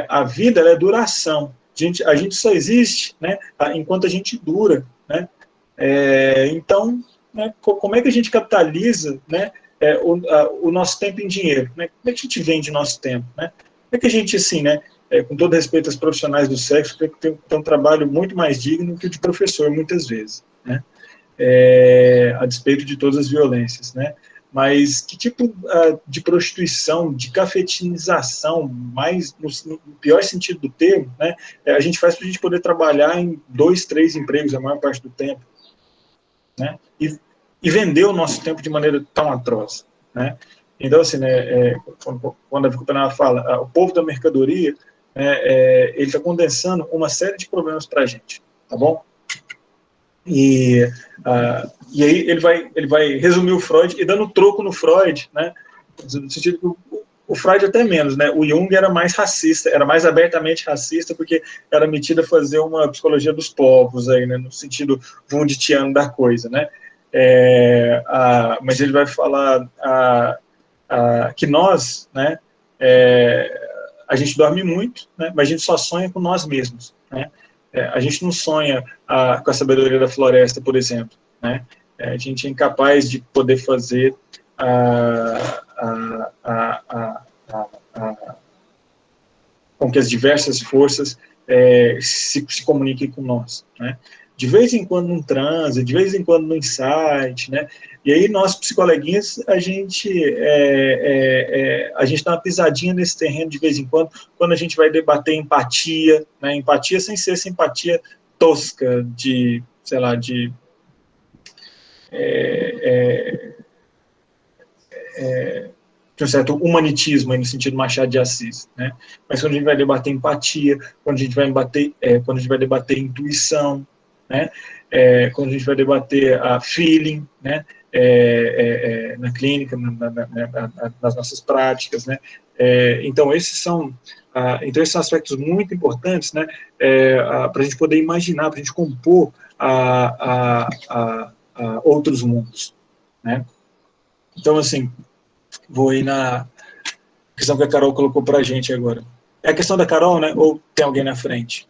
A vida é duração. A gente só existe, né? Enquanto a gente dura, né? Então, né, como é que a gente capitaliza, né, o nosso tempo em dinheiro? Né? Como é que a gente vende o nosso tempo? Né? Como é que a gente, assim, né, com todo respeito aos profissionais do sexo, tem um trabalho muito mais digno que o de professor, muitas vezes, né? A despeito de todas as violências, né? Mas que tipo de prostituição, de cafetinização, mais no pior sentido do termo, né, a gente faz para a gente poder trabalhar em 2, 3 empregos a maior parte do tempo, né? E vender o nosso tempo de maneira tão atroz, né? Então, assim, né, quando a Vicupenava fala, o povo da mercadoria, ele está condensando uma série de problemas para a gente, tá bom? E aí ele vai resumir o Freud e dando troco no Freud, né? No sentido que o Freud até menos, né? O Jung era mais racista, era mais abertamente racista, porque era metido a fazer uma psicologia dos povos aí, né? No sentido wundtiano da coisa, né? Mas ele vai falar que nós, né? A gente dorme muito, né? Mas a gente só sonha com nós mesmos, né? A gente não sonha com a sabedoria da floresta, por exemplo, né? A gente é incapaz de poder fazer com que as diversas forças se comuniquem com nós, né? De vez em quando num transe, de vez em quando no insight, né? E aí nós, psicoleguinhas, a gente dá uma pisadinha nesse terreno de vez em quando a gente vai debater empatia, né? Empatia sem ser essa empatia tosca de, sei lá, de um certo humanitismo aí no sentido Machado de Assis, né? Mas quando a gente vai debater empatia, quando a gente vai debater intuição, né? Quando a gente vai debater feeling, né? Na clínica, nas nossas práticas, né? Então esses são aspectos muito importantes, né? Para a gente poder imaginar, para a gente compor outros mundos, né? Então, assim, vou ir na questão que a Carol colocou para a gente agora. É a questão da Carol, né? Ou tem alguém na frente?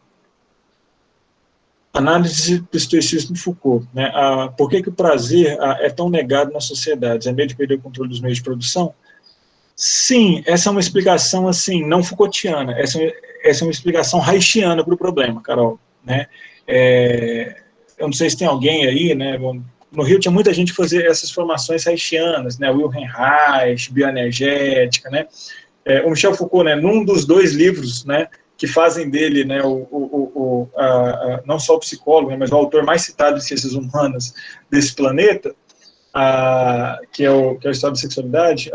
Análise do estoicismo de Foucault, né? Por que o prazer é tão negado nas sociedades? É medo de perder o controle dos meios de produção? Sim, essa é uma explicação, assim, não Foucaultiana. Essa é uma explicação haitiana para o problema, Carol, né? eu não sei se tem alguém aí, né, no Rio tinha muita gente que fazia essas formações reichianas, né, Wilhelm Reich, bioenergética, né, o Michel Foucault, né, num dos 2 livros, né, que fazem dele, né, não só o psicólogo, né, mas o autor mais citado em ciências humanas desse planeta, que é o Estado da Sexualidade,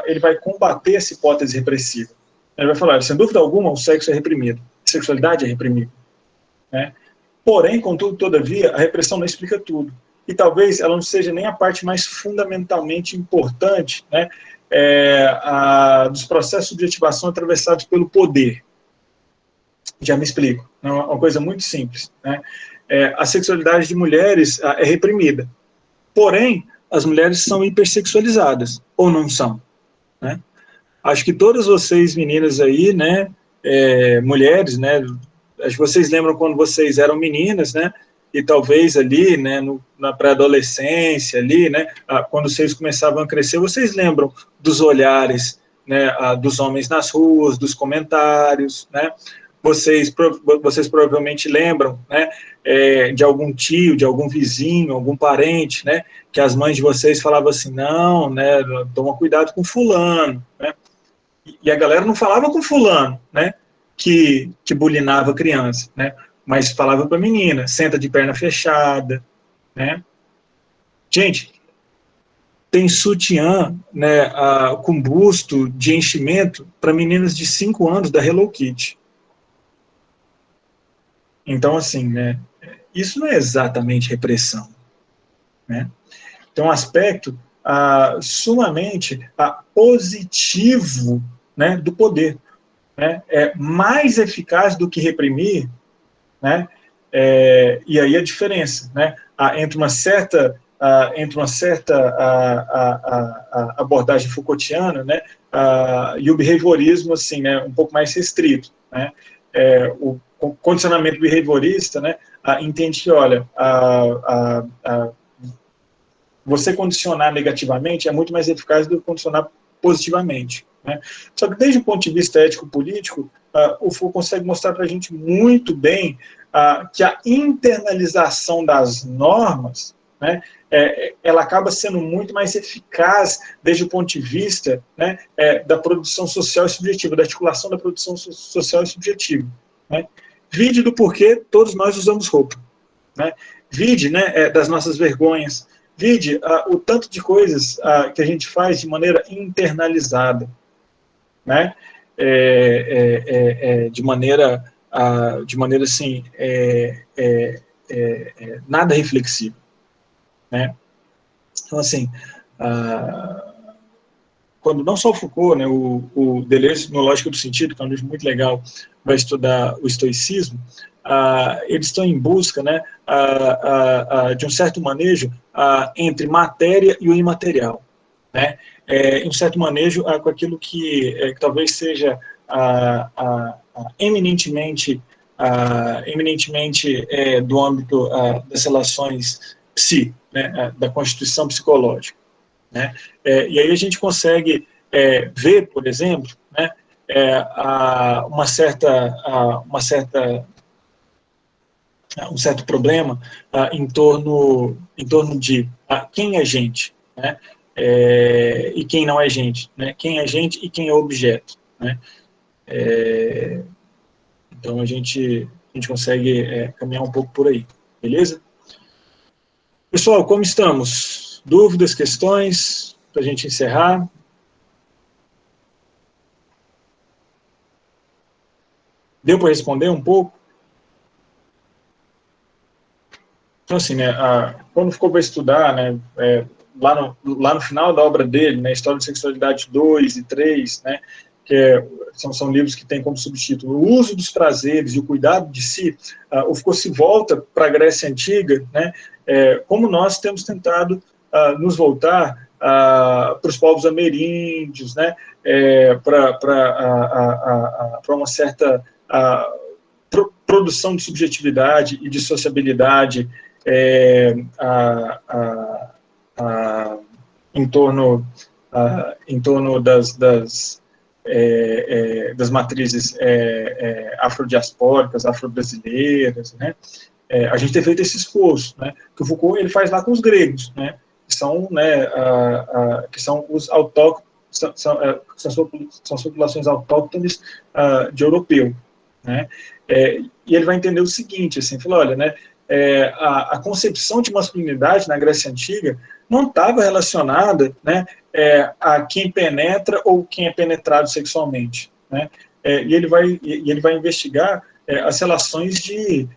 ele vai combater essa hipótese repressiva. Ele vai falar, sem dúvida alguma, o sexo é reprimido, a sexualidade é reprimida, né? Porém, contudo, todavia, a repressão não explica tudo. E talvez ela não seja nem a parte mais fundamentalmente importante, né, dos processos de subjetivação atravessados pelo poder. Já me explico. É uma coisa muito simples, né? A sexualidade de mulheres é reprimida. Porém, as mulheres são hipersexualizadas, ou não são, né? Acho que todas vocês, meninas aí, né, mulheres, né, acho que vocês lembram quando vocês eram meninas, né, e talvez ali, né, na pré-adolescência ali, né, quando vocês começavam a crescer, vocês lembram dos olhares, né, dos homens nas ruas, dos comentários, né, vocês provavelmente lembram, né, de algum tio, de algum vizinho, algum parente, né, que as mães de vocês falavam assim, não, né, toma cuidado com fulano, né, e a galera não falava com fulano, né, que bulinava a criança, né, mas falava para a menina, senta de perna fechada, né. Gente, tem sutiã, né, com busto de enchimento para meninas de 5 anos da Hello Kitty. Então, assim, né, isso não é exatamente repressão, né. Tem um aspecto sumamente positivo, né, do poder, né, é mais eficaz do que reprimir, né, e aí a diferença, né, entre uma certa abordagem Foucaultiana, né, e o behaviorismo, assim, né, um pouco mais restrito, né, o condicionamento behaviorista, né, entende que, olha, você condicionar negativamente é muito mais eficaz do que condicionar positivamente, né? Só que desde o ponto de vista ético-político, o Foucault consegue mostrar para a gente muito bem que a internalização das normas, né, ela acaba sendo muito mais eficaz desde o ponto de vista, né, da produção social e subjetiva, da articulação da produção social e subjetiva, né? Vide do porquê todos nós usamos roupa, né? Vide, né, das nossas vergonhas, vide o tanto de coisas que a gente faz de maneira internalizada, né? De maneira assim, nada reflexiva, né? Então, assim, quando não só o Foucault, né, o Deleuze no Lógica do Sentido, que é um livro muito legal, vai estudar o estoicismo, eles estão em busca, né, de um certo manejo entre matéria e o imaterial, né, um certo manejo com aquilo que talvez seja eminentemente do âmbito das relações psi, né, da constituição psicológica, né, e aí a gente consegue ver, por exemplo, né, um certo problema em torno de quem é gente, né, e quem não é gente, né, quem é gente e quem é objeto, né. Então a gente consegue caminhar um pouco por aí, beleza? Pessoal, como estamos? Dúvidas, questões, para a gente encerrar? Deu para responder um pouco? Então, assim, né, quando ficou para estudar, né, lá no final da obra dele, né, História de Sexualidade 2 e 3, né, que são livros que têm como subtítulo o uso dos prazeres e o cuidado de si, o Foucault se volta para a Grécia Antiga, né, como nós temos tentado nos voltar para os povos ameríndios, né, para uma certa produção de subjetividade e de sociabilidade em torno das matrizes afrodiaspóricas, afro-brasileiras, né? a gente ter feito esse esforço, né, que o Foucault ele faz lá com os gregos, né, que são, né, que são os autóctones, são populações autóctones de europeu, né, e ele vai entender o seguinte, assim, falou, olha, né, a concepção de masculinidade na Grécia Antiga não estava relacionada, né, a quem penetra ou quem é penetrado sexualmente, né, e ele vai investigar as relações de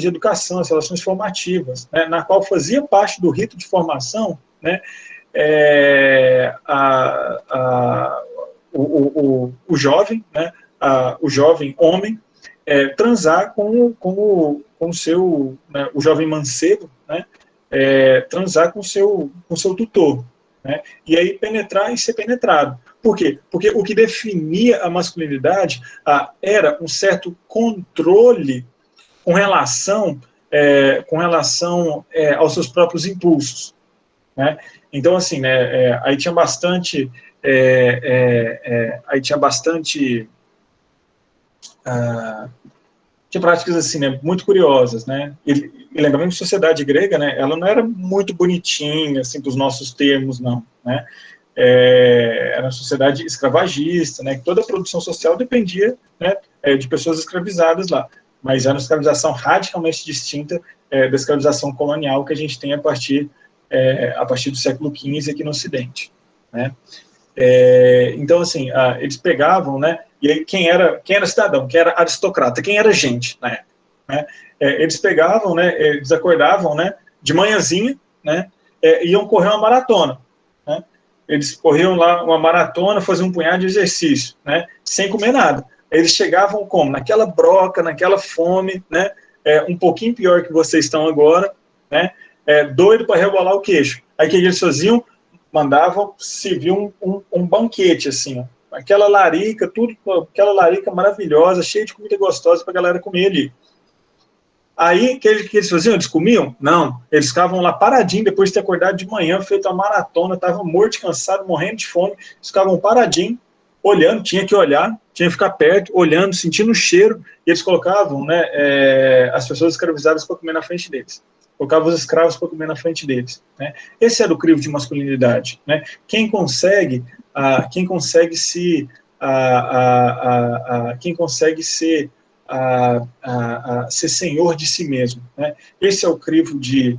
educação, as relações formativas, né, na qual fazia parte do rito de formação, né, o jovem, né, o jovem homem, transar com o seu, né, o jovem mancebo, né, transar com o seu tutor, né, e aí penetrar e ser penetrado. Por quê? Porque o que definia a masculinidade era um certo controle com relação aos seus próprios impulsos, né? Então, assim, né, aí tinha bastante tinha práticas assim, né, muito curiosas, né? E lembrando que a sociedade grega, né, ela não era muito bonitinha, assim, dos nossos termos, não, né? Era uma sociedade escravagista, né? Toda a produção social dependia, né, de pessoas escravizadas lá, mas era uma escravização radicalmente distinta da escravização colonial que a gente tem a partir do século XV aqui no Ocidente, né? Então, assim, eles pegavam, né, e aí quem era cidadão, quem era aristocrata, quem era gente na época, né, eles pegavam, né, eles acordavam, né, de manhãzinha, né, iam correr uma maratona, né, eles corriam lá uma maratona, faziam um punhado de exercício, né, sem comer nada. Eles chegavam como? Naquela broca, naquela fome, né, um pouquinho pior que vocês estão agora, né, doido para rebolar o queixo. Aí o que eles faziam? Mandavam servir um banquete, assim, ó. Aquela larica, aquela larica maravilhosa, cheia de comida gostosa para a galera comer ali. Aí, o que eles faziam? Eles comiam? Não. Eles ficavam lá paradinhos, depois de ter acordado de manhã, feito uma maratona, estavam morto, cansado, morrendo de fome, eles ficavam paradinhos, olhando, tinha que olhar, tinha que ficar perto, olhando, sentindo o cheiro, e eles colocavam, né, as pessoas escravizadas para comer na frente deles. Colocavam os escravos para comer na frente deles, né? Esse era o crivo de masculinidade, né? Quem consegue ser senhor de si mesmo, né? Esse é o crivo de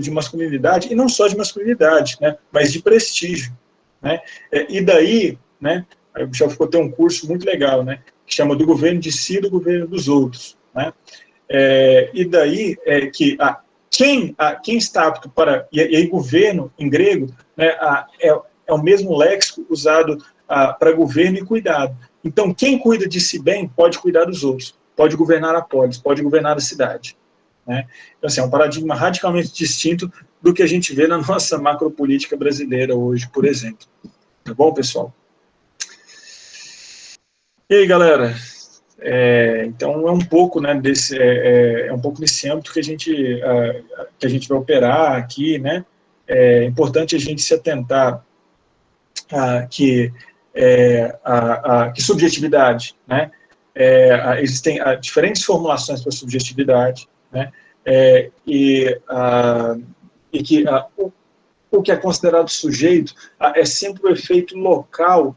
masculinidade, e não só de masculinidade, né, mas de prestígio, né? E daí, né, já tem um curso muito legal, né, que chama do governo de si, do governo dos outros, né? E daí que quem está apto para... E aí governo, em grego, né, é o mesmo léxico usado para governo e cuidado. Então, quem cuida de si bem pode cuidar dos outros, pode governar a polis, pode governar a cidade, né? Então, assim, é um paradigma radicalmente distinto do que a gente vê na nossa macropolítica brasileira hoje, por exemplo. Tá bom, pessoal? E aí, galera? Então é um pouco, né, um pouco desse âmbito que a gente vai operar aqui, né? É importante a gente se atentar que subjetividade, né? Existem diferentes formulações para subjetividade, né? E que o que é considerado sujeito é sempre o efeito local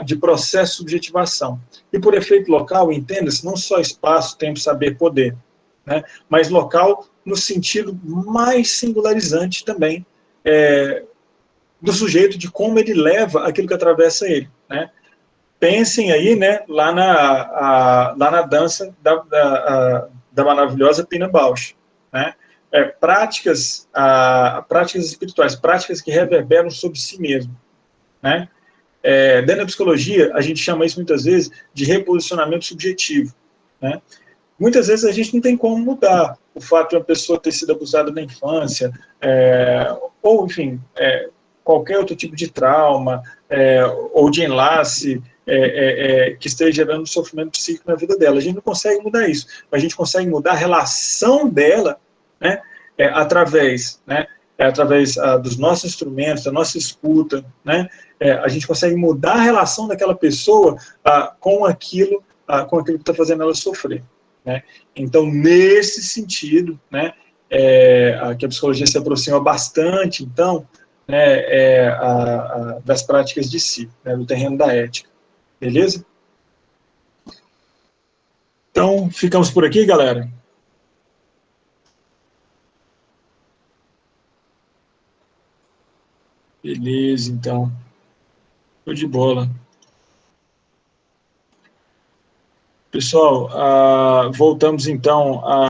de processo de subjetivação. E por efeito local, entenda-se não só espaço, tempo, saber, poder, né, mas local no sentido mais singularizante também do sujeito, de como ele leva aquilo que atravessa ele, né. Pensem aí, né, lá na dança da maravilhosa Pina Bausch, né, práticas espirituais, práticas que reverberam sobre si mesmo, né. Dentro da psicologia, a gente chama isso muitas vezes de reposicionamento subjetivo, né? Muitas vezes a gente não tem como mudar o fato de uma pessoa ter sido abusada na infância, ou, enfim, qualquer outro tipo de trauma, ou de enlace que esteja gerando sofrimento psíquico na vida dela. A gente não consegue mudar isso, mas a gente consegue mudar a relação dela, né, através dos nossos instrumentos, da nossa escuta, né? A gente consegue mudar a relação daquela pessoa com aquilo que está fazendo ela sofrer, né? Então, nesse sentido, né, que a psicologia se aproxima bastante, então, né, das práticas de si, né, do terreno da ética. Beleza? Então, ficamos por aqui, galera. Beleza, então. Show de bola. Pessoal, voltamos então a